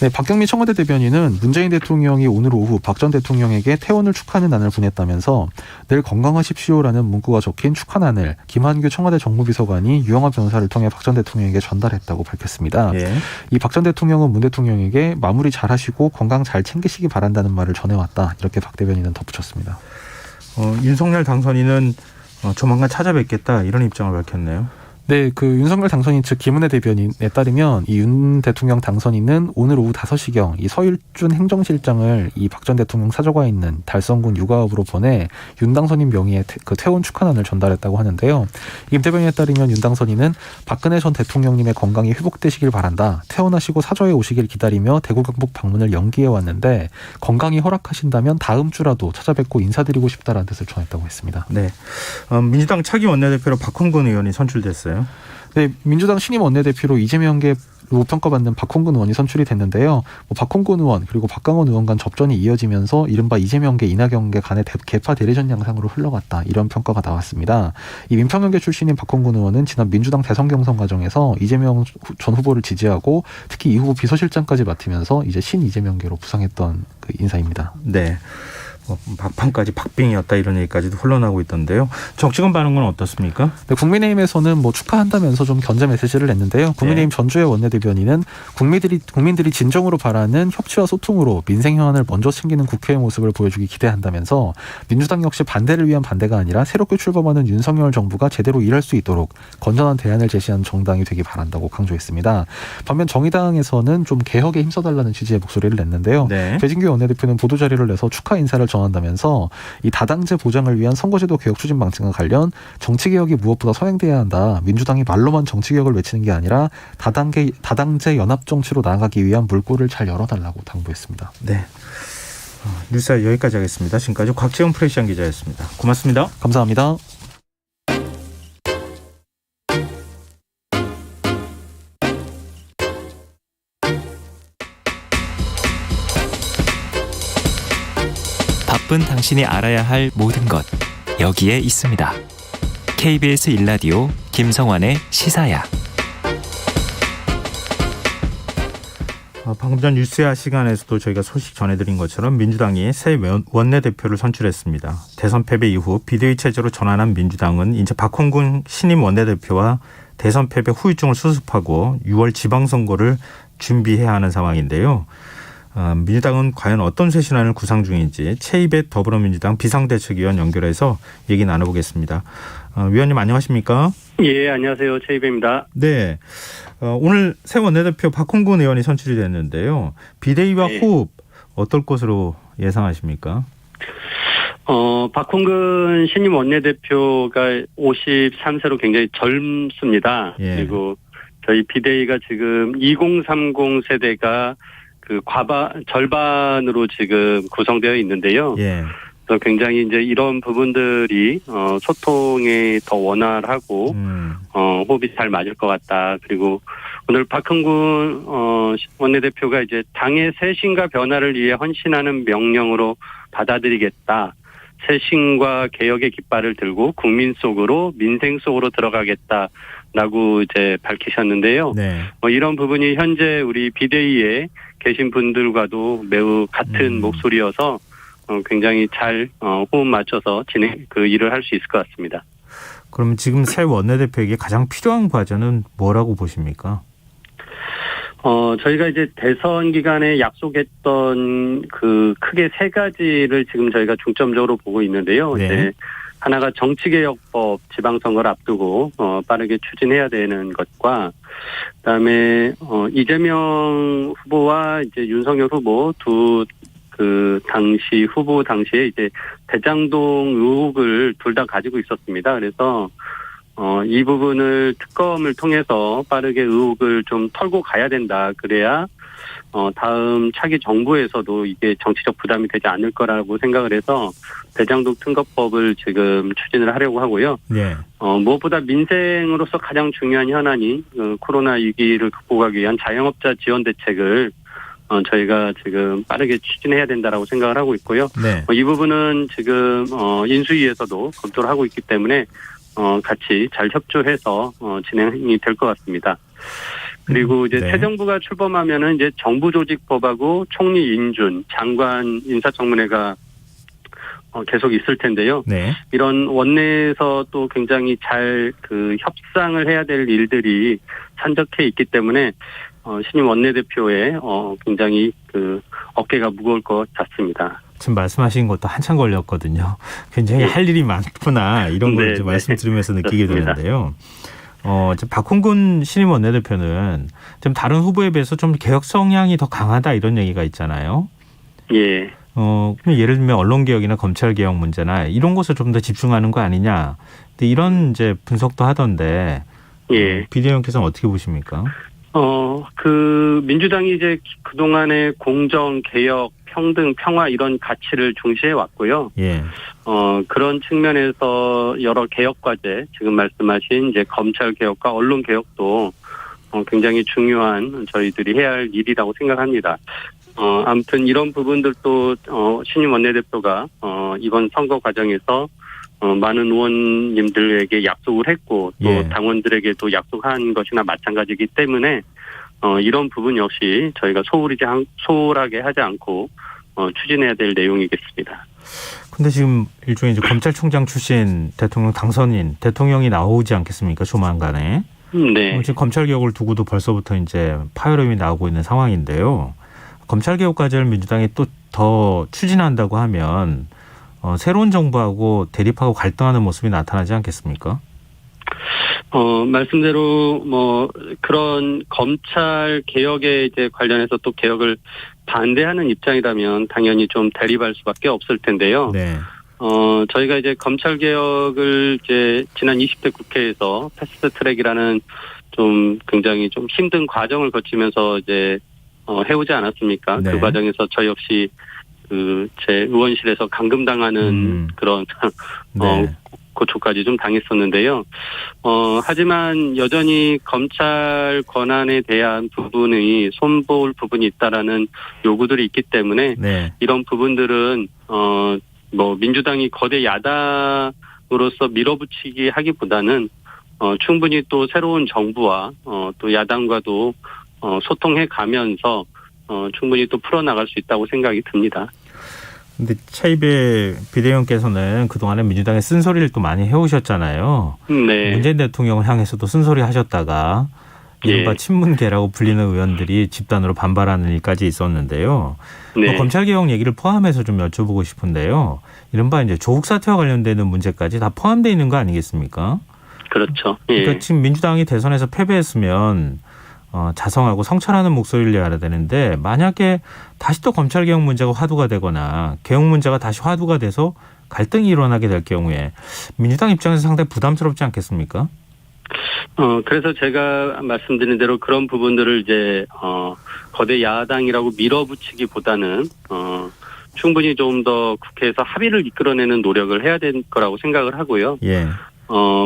네, 박경미 청와대 대변인은 문재인 대통령이 오늘 오후 박 전 대통령에게 퇴원을 축하하는 안을 보냈다면서 늘 건강하십시오라는 문구가 적힌 축하난을 김한규 청와대 정무비서관이 유영하 변호사를 통해 박 전 대통령에게 전달했다고 밝혔습니다. 예. 이 박 전 대통령은 문 대통령에게 마무리 잘하시고 건강 잘 챙기시기 바란다는 말을 전해왔다. 이렇게 박 대변인은 덧붙였습니다. 윤석열 당선인은 조만간 찾아뵙겠다 이런 입장을 밝혔네요. 네, 그 윤석열 당선인 측 김은혜 대변인에 따르면 이 윤 대통령 당선인은 오늘 오후 5시경 이 서일준 행정실장을 이 박 전 대통령 사저가 있는 달성군 육아읍으로 보내 윤 당선인 명의의 그 퇴원 축하난을 전달했다고 하는데요. 김 대변인에 따르면 윤 당선인은 박근혜 전 대통령님의 건강이 회복되시길 바란다. 퇴원하시고 사저에 오시길 기다리며 대구 경북 방문을 연기해 왔는데 건강이 허락하신다면 다음 주라도 찾아뵙고 인사드리고 싶다라는 뜻을 전했다고 했습니다. 네, 민주당 차기 원내대표로 박홍근 의원이 선출됐어요. 네, 민주당 신임 원내대표로 이재명계 평가받는 박홍근 의원이 선출이 됐는데요. 뭐 박홍근 의원 그리고 박강원 의원 간 접전이 이어지면서 이른바 이재명계 이낙연계 간의 개파 대리전 양상으로 흘러갔다. 이런 평가가 나왔습니다. 이 민평연계 출신인 박홍근 의원은 지난 민주당 대선 경선 과정에서 이재명 전 후보를 지지하고 특히 이 후보 비서실장까지 맡으면서 이제 신 이재명계로 부상했던 그 인사입니다. 네. 막판까지 박빙이었다 이런 얘기까지도 흘러나오고 있던데요. 정치권 반응은 어떻습니까? 네, 국민의힘에서는 뭐 축하한다면서 좀 견제 메시지를 냈는데요. 국민의힘 전주의 원내대변인은 국민들이 진정으로 바라는 협치와 소통으로 민생 현안을 먼저 챙기는 국회의 모습을 보여주기 기대한다면서 민주당 역시 반대를 위한 반대가 아니라 새롭게 출범하는 윤석열 정부가 제대로 일할 수 있도록 건전한 대안을 제시하는 정당이 되기 바란다고 강조했습니다. 반면 정의당에서는 좀 개혁에 힘써달라는 취지의 목소리를 냈는데요. 네. 배진규 원내대표는 보도자료를 내서 축하 인사를 전한다면서 이 다당제 보장을 위한 선거제도 개혁 추진 방침과 관련 정치개혁이 무엇보다 선행돼야 한다. 민주당이 말로만 정치개혁을 외치는 게 아니라 다당제 연합정치로 나아가기 위한 물꼬를 잘 열어달라고 당부했습니다. 네. 뉴스 여기까지 하겠습니다. 지금까지 곽지원 프레시안 기자였습니다. 고맙습니다. 감사합니다. 바쁜 당신이 알아야 할 모든 것 여기에 있습니다. KBS 1라디오 김성환의 시사야. 방금 전 뉴스야 시간에서도 저희가 소식 전해드린 것처럼 민주당이 새 원내대표를 선출했습니다. 대선 패배 이후 비대위 체제로 전환한 민주당은 이제 박홍근 신임 원내대표와 대선 패배 후유증을 수습하고 6월 지방선거를 준비해야 하는 상황인데요. 민주당은 과연 어떤 새 신안을 구상 중인지 최이배 더불어민주당 비상대책위원 연결해서 얘기 나눠보겠습니다. 위원님 안녕하십니까? 예, 안녕하세요. 최이배입니다. 네. 오늘 새 원내대표 박홍근 의원이 선출이 됐는데요. 비대위와 네. 호흡 어떨 것으로 예상하십니까? 박홍근 신임 원내대표가 53세로 굉장히 젊습니다. 예. 그리고 저희 비대위가 지금 2030 세대가 절반으로 지금 구성되어 있는데요. 예. 그래서 굉장히 이제 이런 부분들이 소통이 더 원활하고 호흡이 잘 맞을 것 같다. 그리고 오늘 박홍근 원내대표가 이제 당의 쇄신과 변화를 위해 헌신하는 명령으로 받아들이겠다. 쇄신과 개혁의 깃발을 들고 국민 속으로 민생 속으로 들어가겠다라고 이제 밝히셨는데요. 네. 이런 부분이 현재 우리 비대위에 계신 분들과도 매우 같은 목소리여서 굉장히 잘 호흡 맞춰서 일을 할 수 있을 것 같습니다. 그럼 지금 새 원내대표에게 가장 필요한 과제는 뭐라고 보십니까? 저희가 이제 대선 기간에 약속했던 크게 세 가지를 지금 저희가 중점적으로 보고 있는데요. 네. 이제 하나가 정치개혁법 지방선거를 앞두고 빠르게 추진해야 되는 것과 그다음에 이재명 후보와 이제 윤석열 후보 당시 후보 당시에 이제 대장동 의혹을 둘 다 가지고 있었습니다. 그래서 이 부분을 특검을 통해서 빠르게 의혹을 좀 털고 가야 된다. 그래야 다음 차기 정부에서도 이게 정치적 부담이 되지 않을 거라고 생각을 해서 대장동 특검법을 지금 추진을 하려고 하고요. 네. 무엇보다 민생으로서 가장 중요한 현안이 코로나 위기를 극복하기 위한 자영업자 지원 대책을 저희가 지금 빠르게 추진해야 된다라고 생각을 하고 있고요. 네. 이 부분은 지금 인수위에서도 검토를 하고 있기 때문에 같이 잘 협조해서 진행이 될 것 같습니다. 그리고 이제 네. 새 정부가 출범하면은 이제 정부조직법하고 총리 인준, 장관 인사청문회가 계속 있을 텐데요. 네. 이런 원내에서 또 굉장히 잘 협상을 해야 될 일들이 산적해 있기 때문에 신임 원내대표의 굉장히 어깨가 무거울 것 같습니다. 지금 말씀하신 것도 한참 걸렸거든요. 굉장히 할 일이 많구나 이런 걸 이제 말씀 들으면서 느끼게 그렇습니다. 되는데요. 박홍근 신임 원내대표는 좀 다른 후보에 비해서 좀 개혁 성향이 더 강하다 이런 얘기가 있잖아요. 예. 예를 들면 언론개혁이나 검찰개혁 문제나 이런 것을 좀 더 집중하는 거 아니냐. 근데 이런 이제 분석도 하던데. 예. 비대위원께서는 어떻게 보십니까? 민주당이 이제 그동안에 공정, 개혁, 평등, 평화 이런 가치를 중시해 왔고요. 예. 그런 측면에서 여러 개혁 과제, 지금 말씀하신 이제 검찰 개혁과 언론 개혁도 굉장히 중요한 저희들이 해야 할 일이라고 생각합니다. 아무튼 이런 부분들도 신임 원내대표가 이번 선거 과정에서 많은 의원님들에게 약속을 했고 또 예. 당원들에게도 약속한 것이나 마찬가지이기 때문에 이런 부분 역시 저희가 소홀하게 하지 않고 추진해야 될 내용이겠습니다. 근데 지금 일종의 이제 검찰총장 출신 대통령 당선인 대통령이 나오지 않겠습니까? 조만간에. 네. 지금 검찰 개혁을 두고도 벌써부터 이제 파열음이 나오고 있는 상황인데요. 검찰 개혁 과제를 민주당이 또 더 추진한다고 하면 새로운 정부하고 대립하고 갈등하는 모습이 나타나지 않겠습니까? 말씀대로 뭐 그런 검찰 개혁에 이제 관련해서 또 개혁을 반대하는 입장이라면 당연히 좀 대립할 수밖에 없을 텐데요. 네. 저희가 이제 검찰 개혁을 이제 지난 20대 국회에서 패스트 트랙이라는 좀 굉장히 좀 힘든 과정을 거치면서 이제 해오지 않았습니까? 네. 그 과정에서 저희 역시 제 의원실에서 감금당하는 그런 네. 고초까지 좀 당했었는데요. 하지만 여전히 검찰 권한에 대한 부분이 손볼 부분이 있다라는 요구들이 있기 때문에 네. 이런 부분들은 뭐 민주당이 거대 야당으로서 밀어붙이기 하기보다는 충분히 또 새로운 정부와 또 야당과도 소통해 가면서 충분히 또 풀어나갈 수 있다고 생각이 듭니다. 근데 차이배 비대위원께서는 그동안에 민주당의 쓴소리를 또 많이 해오셨잖아요. 네. 문재인 대통령을 향해서도 쓴소리 하셨다가 이른바 예. 친문계라고 불리는 의원들이 집단으로 반발하는 일까지 있었는데요. 네. 검찰개혁 얘기를 포함해서 좀 여쭤보고 싶은데요. 이른바 이제 조국 사태와 관련되는 문제까지 다 포함되어 있는 거 아니겠습니까? 그렇죠. 예. 그러니까 지금 민주당이 대선에서 패배했으면 자성하고 성찰하는 목소리를 내야 되는데 만약에 다시 또 검찰개혁 문제가 화두가 되거나 개혁 문제가 다시 화두가 돼서 갈등이 일어나게 될 경우에 민주당 입장에서 상당히 부담스럽지 않겠습니까? 그래서 제가 말씀드린 대로 그런 부분들을 이제 거대 야당이라고 밀어붙이기보다는 충분히 좀 더 국회에서 합의를 이끌어내는 노력을 해야 될 거라고 생각을 하고요. 예.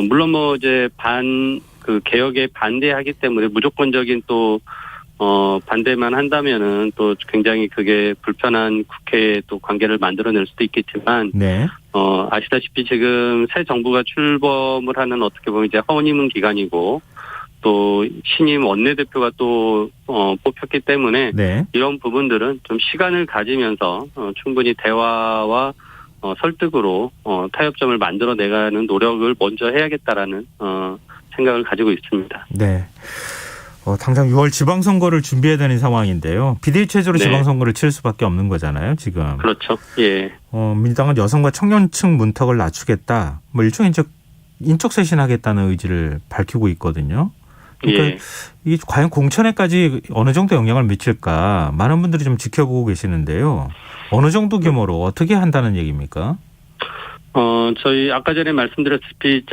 물론 뭐 이제 그 개혁에 반대하기 때문에 무조건적인 또 반대만 한다면은 또 굉장히 그게 불편한 국회에 또 관계를 만들어낼 수도 있겠지만 네. 아시다시피 지금 새 정부가 출범을 하는 어떻게 보면 이제 허니문 기간이고 또 신임 원내대표가 또 뽑혔기 때문에 네. 이런 부분들은 좀 시간을 가지면서 충분히 대화와 설득으로 타협점을 만들어내가는 노력을 먼저 해야겠다라는 생각을 가지고 있습니다. 네. 당장 6월 지방선거를 준비해야 되는 상황인데요. 비대위 체제로 네. 지방선거를 치를 수밖에 없는 거잖아요, 지금. 그렇죠. 예. 민주당은 여성과 청년층 문턱을 낮추겠다. 뭐 일종의 이제 인적 쇄신하겠다는 의지를 밝히고 있거든요. 그러니까 예. 이게 과연 공천에까지 어느 정도 영향을 미칠까 많은 분들이 좀 지켜보고 계시는데요. 어느 정도 규모로 어떻게 한다는 얘기입니까? 저희 아까 전에 말씀드렸다시피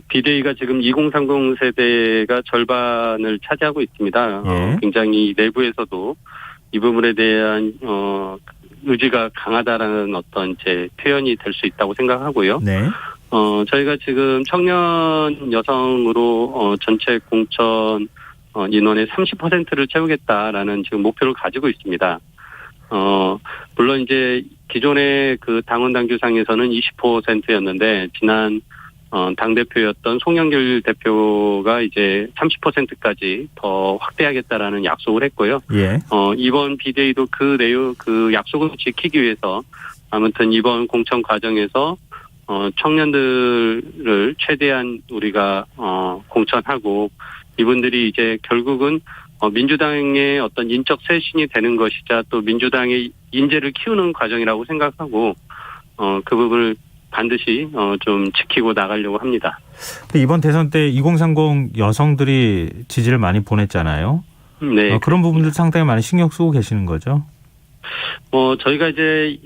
비대위가 지금 2030 세대가 절반을 차지하고 있습니다. 예. 굉장히 내부에서도 이 부분에 대한 의지가 강하다라는 어떤 제 표현이 될 수 있다고 생각하고요. 네. 저희가 지금 청년 여성으로 전체 공천 인원의 30%를 채우겠다라는 지금 목표를 가지고 있습니다. 물론 이제 기존의 그 당원 당규상에서는 20%였는데 지난 당대표였던 송영길 대표가 이제 30%까지 더 확대하겠다라는 약속을 했고요. 예. 이번 비대위도 그 약속을 지키기 위해서 아무튼 이번 공천 과정에서 청년들을 최대한 우리가 공천하고 이분들이 이제 결국은 민주당의 어떤 인적 쇄신이 되는 것이자 또 민주당의 인재를 키우는 과정이라고 생각하고 그 부분을 반드시 좀 지키고 나가려고 합니다. 이번 대선 때 2030 여성들이 지지를 많이 보냈잖아요. 네. 그런 부분들 상당히 많이 신경 쓰고 계시는 거죠? 저희가 이제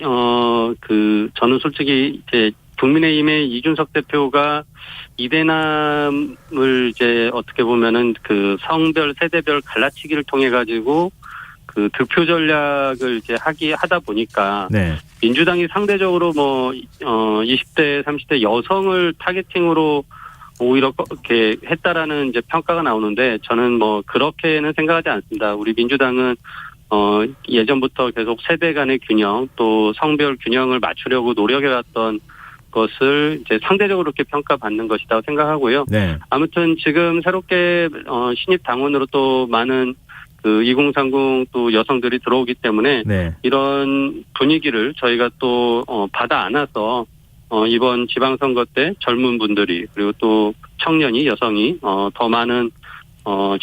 저는 솔직히 이제 국민의힘의 이준석 대표가 이대남을 이제 어떻게 보면은 그 성별 세대별 갈라치기를 통해 가지고 그 득표 전략을 이제 하다 보니까 네. 민주당이 상대적으로 20대 30대 여성을 타겟팅으로 오히려 이렇게 했다라는 이제 평가가 나오는데 저는 그렇게는 생각하지 않습니다. 우리 민주당은 예전부터 계속 세대 간의 균형 또 성별 균형을 맞추려고 노력해왔던 것을 이제 상대적으로 이렇게 평가받는 것이라고 생각하고요. 네. 아무튼 지금 새롭게 신입 당원으로 또 많은 그 2030 또 여성들이 들어오기 때문에 네. 이런 분위기를 저희가 또 받아 안아서 이번 지방선거 때 젊은 분들이 그리고 또 청년이 여성이 더 많은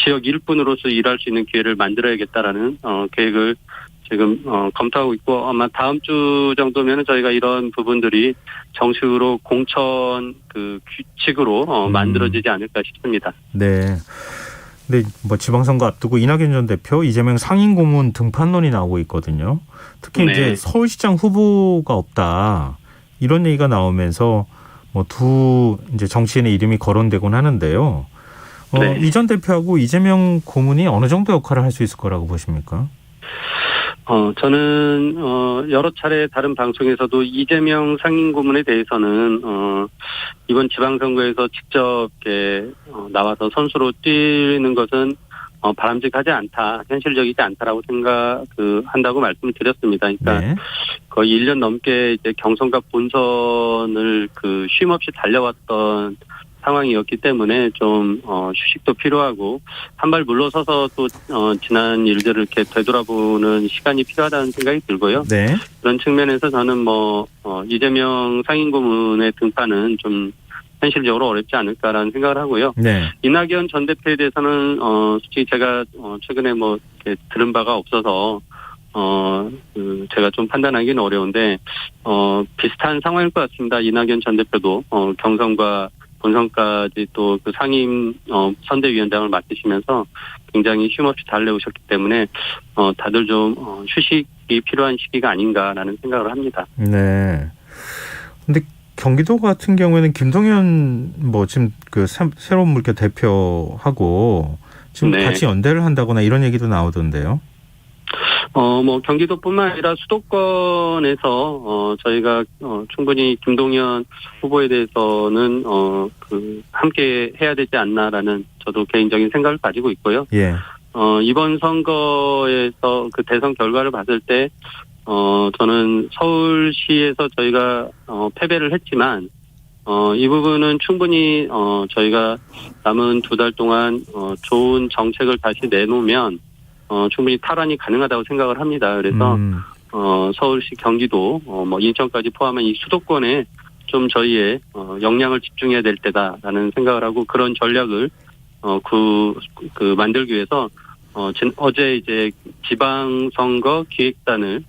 지역 일꾼으로서 일할 수 있는 기회를 만들어야겠다라는 계획을 지금 검토하고 있고 아마 다음 주 정도면은 저희가 이런 부분들이 정식으로 공천 그 규칙으로 만들어지지 않을까 싶습니다. 네. 근데 뭐 지방선거 앞두고 이낙연 전 대표, 이재명 상임고문 등판론이 나오고 있거든요. 특히 네. 이제 서울시장 후보가 없다 이런 얘기가 나오면서 뭐 두 이제 정치인의 이름이 거론되곤 하는데요. 네. 이 전 대표하고 이재명 고문이 어느 정도 역할을 할 수 있을 거라고 보십니까? 저는 여러 차례 다른 방송에서도 이재명 상임고문에 대해서는 이번 지방선거에서 직접 이렇게 나와서 선수로 뛰는 것은 바람직하지 않다, 현실적이지 않다라고 한다고 말씀을 드렸습니다. 그러니까 네. 거의 1년 넘게 이제 경선과 본선을 쉼 없이 달려왔던 상황이었기 때문에 좀 휴식도 필요하고 한 발 물러서서 또 지난 일들을 이렇게 되돌아보는 시간이 필요하다는 생각이 들고요. 네. 그런 측면에서 저는 이재명 상임고문의 등판은 좀 현실적으로 어렵지 않을까라는 생각을 하고요. 네. 이낙연 전 대표에 대해서는 솔직히 제가 최근에 이렇게 들은 바가 없어서 제가 좀 판단하기는 어려운데 비슷한 상황일 것 같습니다. 이낙연 전 대표도 경선과 본선까지 또 그 상임 선대위원장을 맡으시면서 굉장히 쉼없이 달려오셨기 때문에 다들 좀 휴식이 필요한 시기가 아닌가라는 생각을 합니다. 네. 근데 경기도 같은 경우에는 김동연 지금 그 새로운 물결 대표하고 지금 네. 같이 연대를 한다거나 이런 얘기도 나오던데요. 경기도뿐만 아니라 수도권에서 저희가 충분히 김동연 후보에 대해서는 함께 해야 되지 않나라는 저도 개인적인 생각을 가지고 있고요. 예. 이번 선거에서 그 대선 결과를 봤을 때 저는 서울시에서 저희가 패배를 했지만 이 부분은 충분히 저희가 남은 2달 동안 좋은 정책을 다시 내놓으면 충분히 탈환이 가능하다고 생각을 합니다. 그래서 서울시, 경기도, 인천까지 포함한 이 수도권에 좀 저희의 역량을 집중해야 될 때다라는 생각을 하고 그런 전략을 만들기 위해서 어제 이제 지방선거 기획단을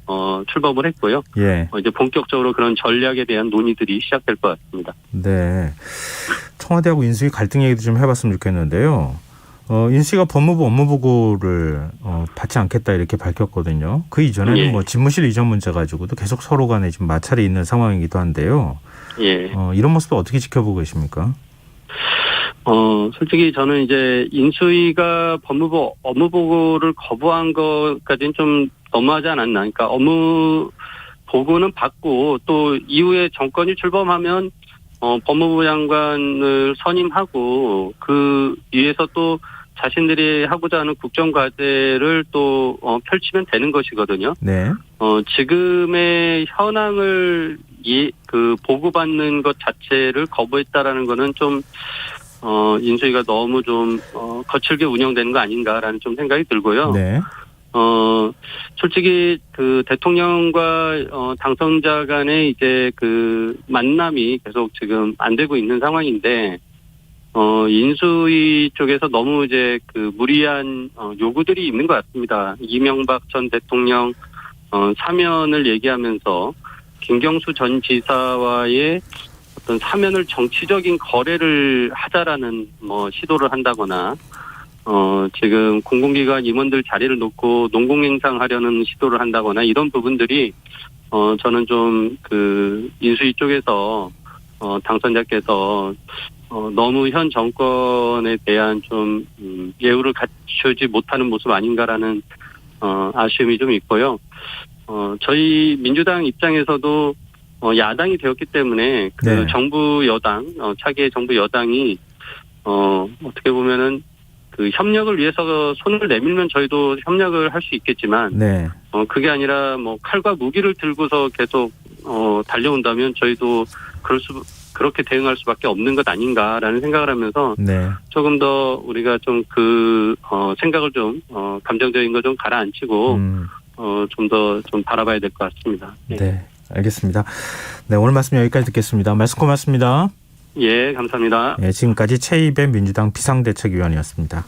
출범을 했고요. 예. 이제 본격적으로 그런 전략에 대한 논의들이 시작될 것 같습니다. 네. 청와대하고 인수위 갈등 얘기도 좀 해봤으면 좋겠는데요. 인수위가 법무부 업무보고를 받지 않겠다 이렇게 밝혔거든요. 그 이전에는 예. 집무실 이전 문제 가지고도 계속 서로 간에 지금 마찰이 있는 상황이기도 한데요. 예. 이런 모습도 어떻게 지켜보고 계십니까? 솔직히 저는 이제 인수위가 법무부 업무보고를 거부한 것까지는 좀 너무하지 않았나. 그러니까 업무 보고는 받고 또 이후에 정권이 출범하면 법무부 장관을 선임하고 그 위에서 또 자신들이 하고자 하는 국정과제를 또 펼치면 되는 것이거든요. 네. 지금의 현황을 보고받는 것 자체를 거부했다라는 거는 좀 인수위가 너무 좀 거칠게 운영되는 거 아닌가라는 좀 생각이 들고요. 네. 솔직히 그 대통령과 당선자 간의 이제 그 만남이 계속 지금 안 되고 있는 상황인데 인수위 쪽에서 너무 이제 그 무리한 요구들이 있는 것 같습니다. 이명박 전 대통령 사면을 얘기하면서 김경수 전 지사와의 어떤 사면을 정치적인 거래를 하자라는 시도를 한다거나 지금 공공기관 임원들 자리를 놓고 농공행상하려는 시도를 한다거나 이런 부분들이 저는 좀 그 인수위 쪽에서 당선자께서 너무 현 정권에 대한 좀 예우를 갖추지 못하는 모습 아닌가라는 아쉬움이 좀 있고요. 저희 민주당 입장에서도 야당이 되었기 때문에 그 네. 정부 여당 차기의 정부 여당이 어떻게 보면은 그 협력을 위해서 손을 내밀면 저희도 협력을 할 수 있겠지만 네. 그게 아니라 칼과 무기를 들고서 계속 달려온다면 저희도 그럴 수 그렇게 대응할 수밖에 없는 것 아닌가라는 생각을 하면서 네. 조금 더 우리가 좀 생각을 좀 감정적인 거 좀 가라앉히고 좀 더 좀 바라봐야 될 것 같습니다. 네, 알겠습니다. 네, 오늘 말씀 여기까지 듣겠습니다. 말씀 고맙습니다. 예, 감사합니다. 네, 지금까지 최이배 민주당 비상대책위원이었습니다.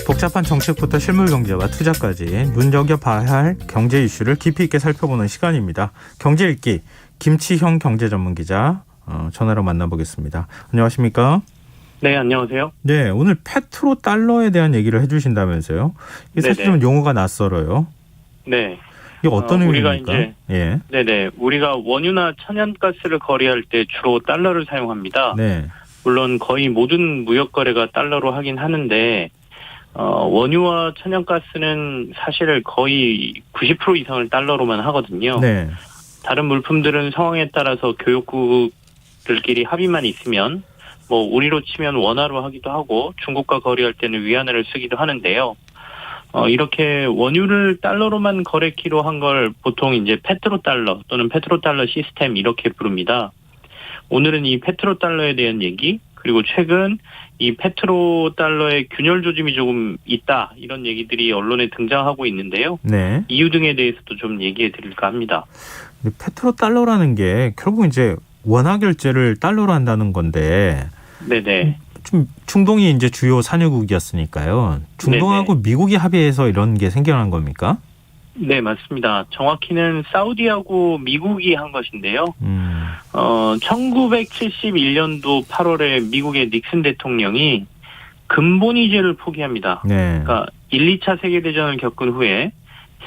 복잡한 정책부터 실물 경제와 투자까지 눈여겨봐야 할 경제 이슈를 깊이 있게 살펴보는 시간입니다. 경제 읽기 김치형 경제 전문 기자 전화로 만나보겠습니다. 안녕하십니까? 네, 안녕하세요. 네, 오늘 페트로 달러에 대한 얘기를 해주신다면서요. 이게 사실 좀 용어가 낯설어요. 네. 이게 어떤 우리가 의미입니까? 예. 네네. 우리가 원유나 천연가스를 거래할 때 주로 달러를 사용합니다. 네. 물론 거의 모든 무역 거래가 달러로 하긴 하는데 원유와 천연가스는 사실 거의 90% 이상을 달러로만 하거든요. 네. 다른 물품들은 상황에 따라서 교역국들끼리 합의만 있으면 뭐 우리로 치면 원화로 하기도 하고 중국과 거래할 때는 위안화를 쓰기도 하는데요. 이렇게 원유를 달러로만 거래키로 한 걸 보통 이제 페트로달러 또는 페트로달러 시스템 이렇게 부릅니다. 오늘은 이 페트로달러에 대한 얘기, 그리고 최근 이 페트로달러의 균열 조짐이 조금 있다, 이런 얘기들이 언론에 등장하고 있는데요. 네. 이유 등에 대해서도 좀 얘기해 드릴까 합니다. 페트로달러라는 게 결국 이제 원화 결제를 달러로 한다는 건데 네네. 좀 중동이 이제 주요 산유국이었으니까요. 중동하고 미국이 합의해서 이런 게 생겨난 겁니까? 네, 맞습니다. 정확히는 사우디하고 미국이 한 것인데요. 1971년도 8월에 미국의 닉슨 대통령이 근본위제를 포기합니다. 네. 그러니까 1, 2차 세계대전을 겪은 후에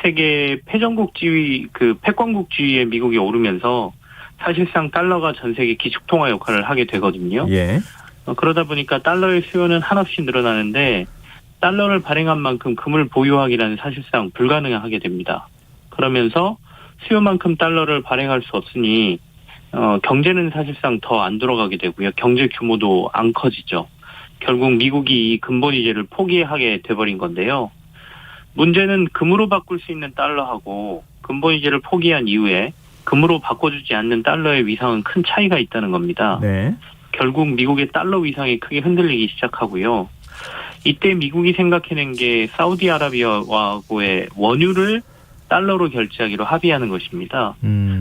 세계 패권국주의에 미국이 오르면서 사실상 달러가 전 세계 기축통화 역할을 하게 되거든요. 예. 그러다 보니까 달러의 수요는 한없이 늘어나는데 달러를 발행한 만큼 금을 보유하기란 사실상 불가능하게 됩니다. 그러면서 수요만큼 달러를 발행할 수 없으니 경제는 사실상 더 안 돌아가게 되고요. 경제 규모도 안 커지죠. 결국 미국이 이 근본위제를 포기하게 돼버린 건데요. 문제는 금으로 바꿀 수 있는 달러하고 근본위제를 포기한 이후에 금으로 바꿔주지 않는 달러의 위상은 큰 차이가 있다는 겁니다. 네. 결국 미국의 달러 위상이 크게 흔들리기 시작하고요. 이때 미국이 생각해낸 게 사우디아라비아와의 원유를 달러로 결제하기로 합의하는 것입니다.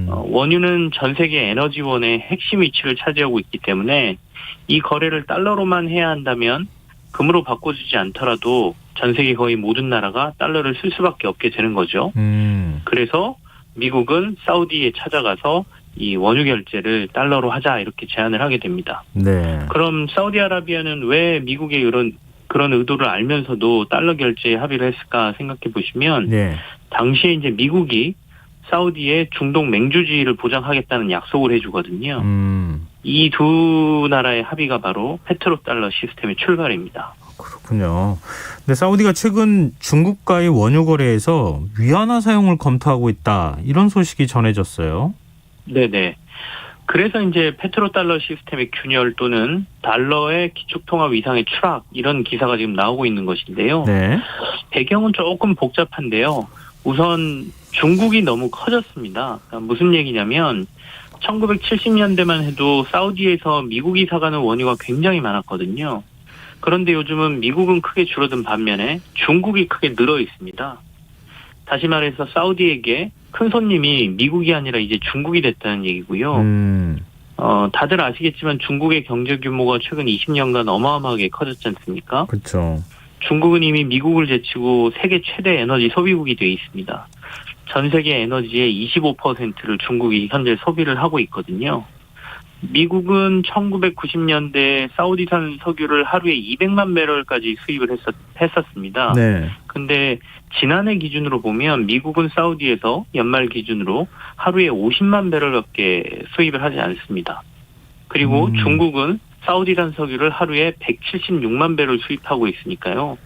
원유는 전 세계 에너지원의 핵심 위치를 차지하고 있기 때문에 이 거래를 달러로만 해야 한다면 금으로 바꿔주지 않더라도 전 세계 거의 모든 나라가 달러를 쓸 수밖에 없게 되는 거죠. 그래서 미국은 사우디에 찾아가서 이 원유 결제를 달러로 하자, 이렇게 제안을 하게 됩니다. 네. 그럼 사우디아라비아는 왜 미국의 그런 의도를 알면서도 달러 결제에 합의를 했을까 생각해 보시면, 네. 당시에 이제 미국이 사우디에 중동 맹주지위를 보장하겠다는 약속을 해주거든요. 이 두 나라의 합의가 바로 페트로달러 시스템의 출발입니다. 그렇군요. 근데 사우디가 최근 중국과의 원유 거래에서 위안화 사용을 검토하고 있다, 이런 소식이 전해졌어요. 네네. 그래서 이제 페트로달러 시스템의 균열 또는 달러의 기축통화 위상의 추락, 이런 기사가 지금 나오고 있는 것인데요. 네. 배경은 조금 복잡한데요. 우선 중국이 너무 커졌습니다. 그러니까 무슨 얘기냐면 1970년대만 해도 사우디에서 미국이 사가는 원유가 굉장히 많았거든요. 그런데 요즘은 미국은 크게 줄어든 반면에 중국이 크게 늘어 있습니다. 다시 말해서 사우디에게 큰 손님이 미국이 아니라 이제 중국이 됐다는 얘기고요. 다들 아시겠지만 중국의 경제 규모가 최근 20년간 어마어마하게 커졌지 않습니까? 그렇죠. 중국은 이미 미국을 제치고 세계 최대 에너지 소비국이 되어 있습니다. 전 세계 에너지의 25%를 중국이 현재 소비를 하고 있거든요. 미국은 1990년대 사우디산 석유를 하루에 200만 배럴까지 수입을 했었습니다. 네. 근데 지난해 기준으로 보면 미국은 사우디에서 연말 기준으로 하루에 50만 배럴밖에 수입을 하지 않습니다. 그리고 중국은 사우디산 석유를 하루에 176만 배럴 수입하고 있으니까요.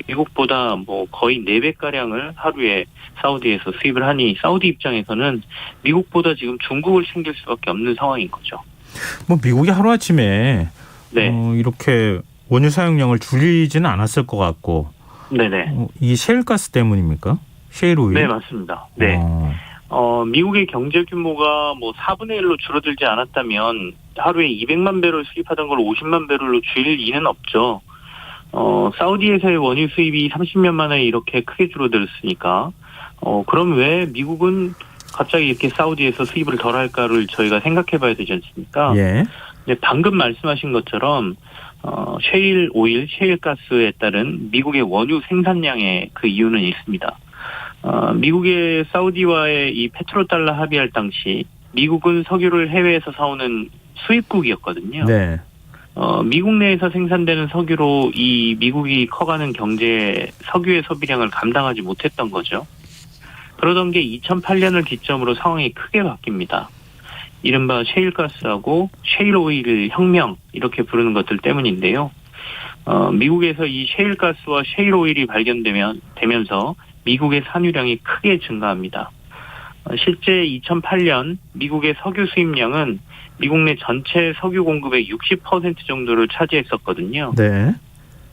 미국보다 뭐 거의 4배가량을 하루에 사우디에서 수입을 하니 사우디 입장에서는 미국보다 지금 중국을 챙길 수밖에 없는 상황인 거죠. 뭐 미국이 하루아침에 네. 이렇게 원유 사용량을 줄이지는 않았을 것 같고. 네네. 이 셰일가스 때문입니까? 셰일 오일? 네, 맞습니다. 네. 미국의 경제 규모가 뭐 4분의 1로 줄어들지 않았다면 하루에 200만 배럴 수입하던 걸 50만 배럴로 줄일 리는 없죠. 사우디에서의 원유 수입이 30년 만에 이렇게 크게 줄어들었으니까, 그럼 왜 미국은 갑자기 이렇게 사우디에서 수입을 덜 할까를 저희가 생각해 봐야 되지 않습니까? 예. 네, 방금 말씀하신 것처럼, 셰일 오일, 셰일 가스에 따른 미국의 원유 생산량의 그 이유는 있습니다. 미국의 사우디와의 이 페트로달러 합의할 당시 미국은 석유를 해외에서 사오는 수입국이었거든요. 네. 미국 내에서 생산되는 석유로 이 미국이 커가는 경제에 석유의 소비량을 감당하지 못했던 거죠. 그러던 게 2008년을 기점으로 상황이 크게 바뀝니다. 이른바 셰일가스하고 셰일 오일 혁명 이렇게 부르는 것들 때문인데요. 미국에서 이 셰일가스와 셰일 오일이 발견되면서 미국의 산유량이 크게 증가합니다. 실제 2008년 미국의 석유 수입량은 미국 내 전체 석유 공급의 60% 정도를 차지했었거든요. 네.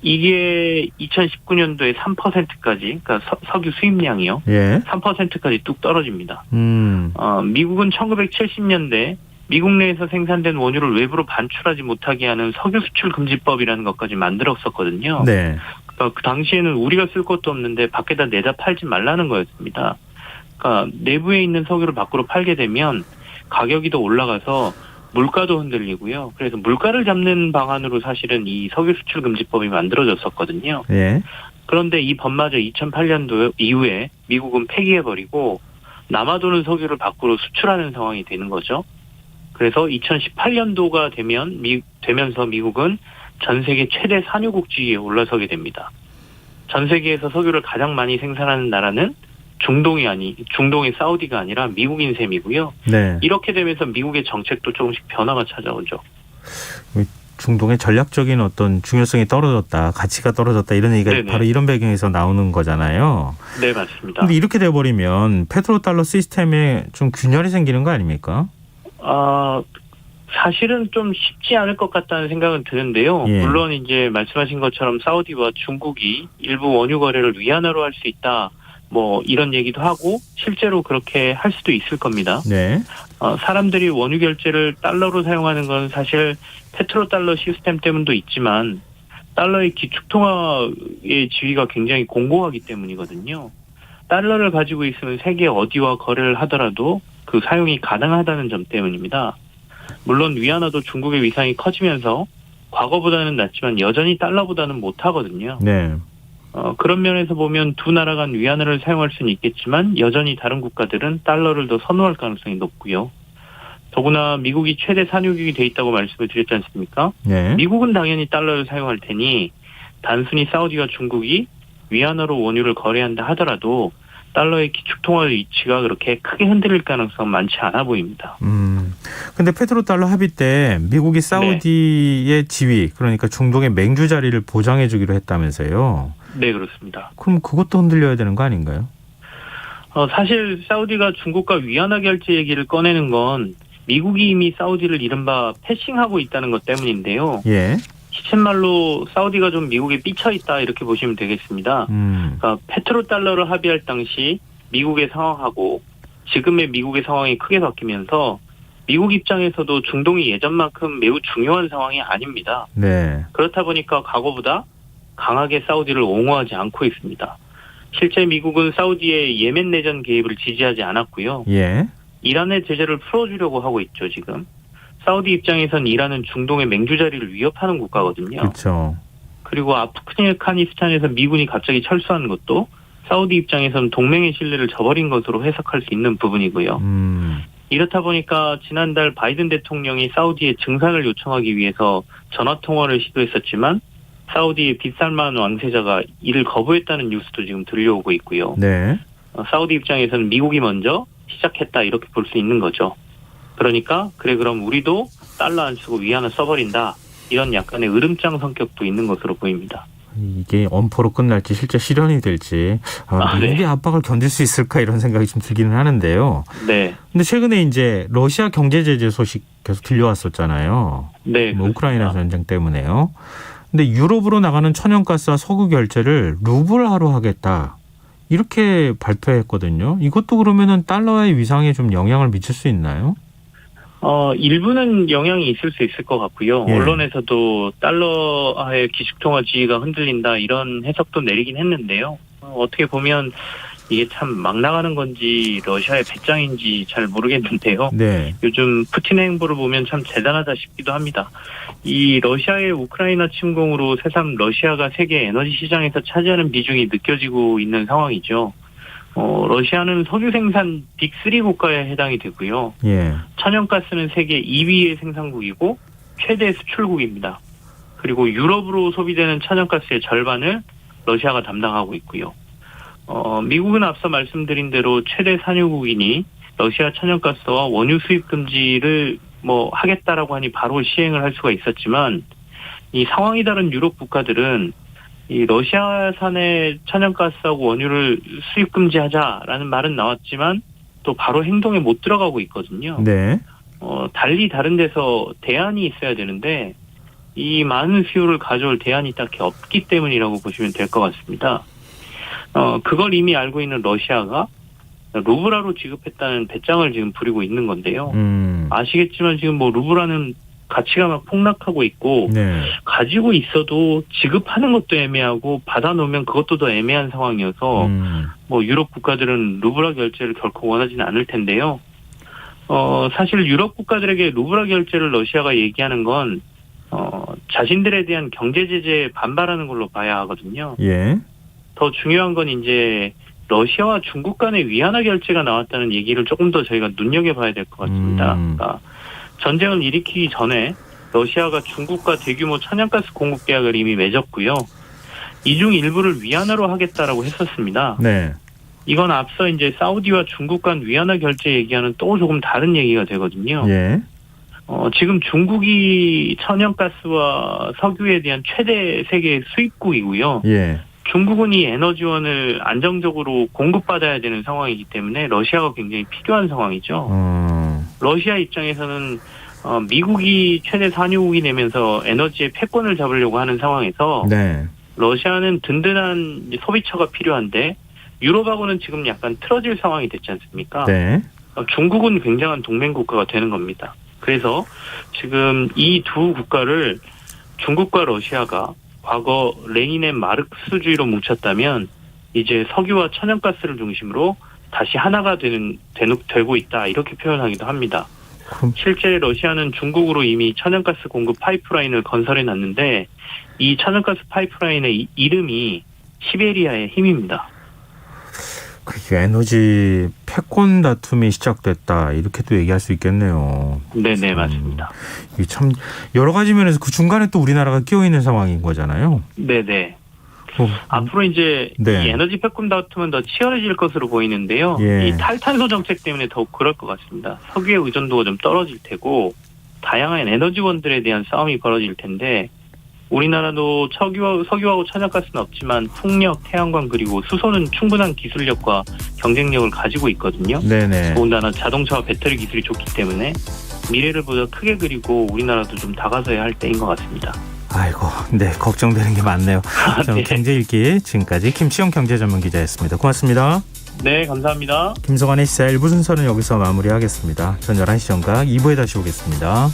이게 2019년도에 3%까지, 그러니까 석유 수입량이요. 예. 3%까지 뚝 떨어집니다. 미국은 1970년대 미국 내에서 생산된 원유를 외부로 반출하지 못하게 하는 석유 수출 금지법이라는 것까지 만들었었거든요. 네. 그러니까 그 당시에는 우리가 쓸 것도 없는데 밖에다 내다 팔지 말라는 거였습니다. 그러니까 내부에 있는 석유를 밖으로 팔게 되면 가격이 더 올라가서 물가도 흔들리고요. 그래서 물가를 잡는 방안으로 사실은 이 석유 수출 금지법이 만들어졌었거든요. 예. 그런데 이 법마저 2008년도 이후에 미국은 폐기해버리고 남아도는 석유를 밖으로 수출하는 상황이 되는 거죠. 그래서 2018년도가 되면서 미국은 전 세계 최대 산유국 지위에 올라서게 됩니다. 전 세계에서 석유를 가장 많이 생산하는 나라는 중동의 사우디가 아니라 미국인 셈이고요. 네. 이렇게 되면서 미국의 정책도 조금씩 변화가 찾아오죠. 중동의 전략적인 어떤 중요성이 떨어졌다, 가치가 떨어졌다 이런 얘기가 네네. 바로 이런 배경에서 나오는 거잖아요. 네, 맞습니다. 근데 이렇게 돼버리면 페트로달러 시스템에 좀 균열이 생기는 거 아닙니까? 사실은 좀 쉽지 않을 것 같다는 생각은 드는데요. 예. 물론 이제 말씀하신 것처럼 사우디와 중국이 일부 원유 거래를 위안화로 할 수 있다. 뭐 이런 얘기도 하고 실제로 그렇게 할 수도 있을 겁니다. 네. 사람들이 원유 결제를 달러로 사용하는 건 사실 페트로달러 시스템 때문도 있지만 달러의 기축통화의 지위가 굉장히 공고하기 때문이거든요. 달러를 가지고 있으면 세계 어디와 거래를 하더라도 그 사용이 가능하다는 점 때문입니다. 물론 위안화도 중국의 위상이 커지면서 과거보다는 낫지만 여전히 달러보다는 못하거든요. 네. 그런 면에서 보면 두 나라 간 위안화를 사용할 수는 있겠지만 여전히 다른 국가들은 달러를 더 선호할 가능성이 높고요. 더구나 미국이 최대 산유국이 돼 있다고 말씀을 드렸지 않습니까? 네. 미국은 당연히 달러를 사용할 테니 단순히 사우디와 중국이 위안화로 원유를 거래한다 하더라도 달러의 기축통화 위치가 그렇게 크게 흔들릴 가능성은 많지 않아 보입니다. 근데 페트로달러 합의 때 미국이 사우디의 지위, 그러니까 중동의 맹주 자리를 보장해 주기로 했다면서요. 네, 그렇습니다. 그럼 그것도 흔들려야 되는 거 아닌가요? 사실 사우디가 중국과 위안화 결제 얘기를 꺼내는 건 미국이 이미 사우디를 이른바 패싱하고 있다는 것 때문인데요. 예. 시쳇말로 사우디가 좀 미국에 삐쳐 있다 이렇게 보시면 되겠습니다. 그러니까 페트로달러를 합의할 당시 미국의 상황하고 지금의 미국의 상황이 크게 바뀌면서 미국 입장에서도 중동이 예전만큼 매우 중요한 상황이 아닙니다. 네. 그렇다 보니까 과거보다 강하게 사우디를 옹호하지 않고 있습니다. 실제 미국은 사우디의 예멘 내전 개입을 지지하지 않았고요. 예. 이란의 제재를 풀어주려고 하고 있죠, 지금. 사우디 입장에선 이란은 중동의 맹주 자리를 위협하는 국가거든요. 그렇죠. 그리고 아프가니스탄에서 미군이 갑자기 철수하는 것도 사우디 입장에서는 동맹의 신뢰를 저버린 것으로 해석할 수 있는 부분이고요. 이렇다 보니까 지난달 바이든 대통령이 사우디에 증산을 요청하기 위해서 전화통화를 시도했었지만 사우디의 빈살만 왕세자가 이를 거부했다는 뉴스도 지금 들려오고 있고요. 네. 사우디 입장에서는 미국이 먼저 시작했다 이렇게 볼 수 있는 거죠. 그러니까 그럼 우리도 달러 안 쓰고 위안화 써버린다. 이런 약간의 으름장 성격도 있는 것으로 보입니다. 이게 엄포로 끝날지 실제 실현이 될지 미국의 네. 압박을 견딜 수 있을까 이런 생각이 좀 들기는 하는데요. 네. 근데 최근에 이제 러시아 경제 제재 소식 계속 들려왔었잖아요. 네. 뭐 우크라이나 전쟁 때문에요. 근데 유럽으로 나가는 천연가스와 석유 결제를 루블화로 하겠다. 이렇게 발표했거든요. 이것도 그러면은 달러의 위상에 좀 영향을 미칠 수 있나요? 일부는 영향이 있을 수 있을 것 같고요. 예. 언론에서도 달러화의 기축통화 지위가 흔들린다 이런 해석도 내리긴 했는데요. 어떻게 보면 이게 참 막 나가는 건지 러시아의 배짱인지 잘 모르겠는데요. 네. 요즘 푸틴의 행보를 보면 참 대단하다 싶기도 합니다. 이 러시아의 우크라이나 침공으로 새삼 러시아가 세계 에너지 시장에서 차지하는 비중이 느껴지고 있는 상황이죠. 러시아는 석유 생산 빅3 국가에 해당이 되고요. 예. 천연가스는 세계 2위의 생산국이고 최대 수출국입니다. 그리고 유럽으로 소비되는 천연가스의 절반을 러시아가 담당하고 있고요. 미국은 앞서 말씀드린 대로 최대 산유국이니 러시아 천연가스와 원유 수입 금지를 하겠다라고 하니 바로 시행을 할 수가 있었지만 이 상황이 다른 유럽 국가들은 이 러시아산의 천연가스하고 원유를 수입 금지하자라는 말은 나왔지만 또 바로 행동에 못 들어가고 있거든요. 네. 달리 다른 데서 대안이 있어야 되는데 이 많은 수요를 가져올 대안이 딱히 없기 때문이라고 보시면 될 것 같습니다. 그걸 이미 알고 있는 러시아가 루블화로 지급했다는 배짱을 지금 부리고 있는 건데요. 아시겠지만 지금 루블화는 가치가 막 폭락하고 있고 네. 가지고 있어도 지급하는 것도 애매하고 받아놓으면 그것도 더 애매한 상황이어서 유럽 국가들은 루블화 결제를 결코 원하지는 않을 텐데요. 사실 유럽 국가들에게 루블화 결제를 러시아가 얘기하는 건 자신들에 대한 경제 제재에 반발하는 걸로 봐야 하거든요. 예. 더 중요한 건 이제 러시아와 중국 간의 위안화 결제가 나왔다는 얘기를 조금 더 저희가 눈여겨봐야 될 것 같습니다. 그러니까 전쟁을 일으키기 전에 러시아가 중국과 대규모 천연가스 공급 계약을 이미 맺었고요. 이 중 일부를 위안화로 하겠다라고 했었습니다. 네. 이건 앞서 이제 사우디와 중국 간 위안화 결제 얘기하는 또 조금 다른 얘기가 되거든요. 예. 지금 중국이 천연가스와 석유에 대한 최대 세계 수입국이고요. 예. 중국은 이 에너지원을 안정적으로 공급받아야 되는 상황이기 때문에 러시아가 굉장히 필요한 상황이죠. 러시아 입장에서는 미국이 최대 산유국이 되면서 에너지의 패권을 잡으려고 하는 상황에서 네. 러시아는 든든한 소비처가 필요한데 유럽하고는 지금 약간 틀어질 상황이 됐지 않습니까? 네. 중국은 굉장한 동맹 국가가 되는 겁니다. 그래서 지금 이 두 국가를 중국과 러시아가 과거 레닌의 마르크스주의로 뭉쳤다면 이제 석유와 천연가스를 중심으로 다시 하나가 되고 있다 이렇게 표현하기도 합니다. 실제 러시아는 중국으로 이미 천연가스 공급 파이프라인을 건설해 놨는데 이 천연가스 파이프라인의 이름이 시베리아의 힘입니다. 그게 에너지 패권 다툼이 시작됐다 이렇게도 얘기할 수 있겠네요. 네네 맞습니다. 이게 참 여러 가지 면에서 그 중간에 또 우리나라가 끼어 있는 상황인 거잖아요. 네네. 앞으로 이제 네. 이 에너지 패권 다툼은 더 치열해질 것으로 보이는데요. 예. 이 탈탄소 정책 때문에 더욱 그럴 것 같습니다. 석유의 의존도가 좀 떨어질 테고 다양한 에너지원들에 대한 싸움이 벌어질 텐데 우리나라도 석유하고 천연가스는 없지만 풍력, 태양광 그리고 수소는 충분한 기술력과 경쟁력을 가지고 있거든요. 네네. 더군다나 자동차와 배터리 기술이 좋기 때문에 미래를 보다 크게 그리고 우리나라도 좀 다가서야 할 때인 것 같습니다. 아이고, 네, 걱정되는 게 많네요. 네. 경제 읽기 지금까지 김치영 경제전문기자였습니다. 고맙습니다. 네, 감사합니다. 김성환의 시사 1부 순서는 여기서 마무리하겠습니다. 전 11시 정각 2부에 다시 오겠습니다.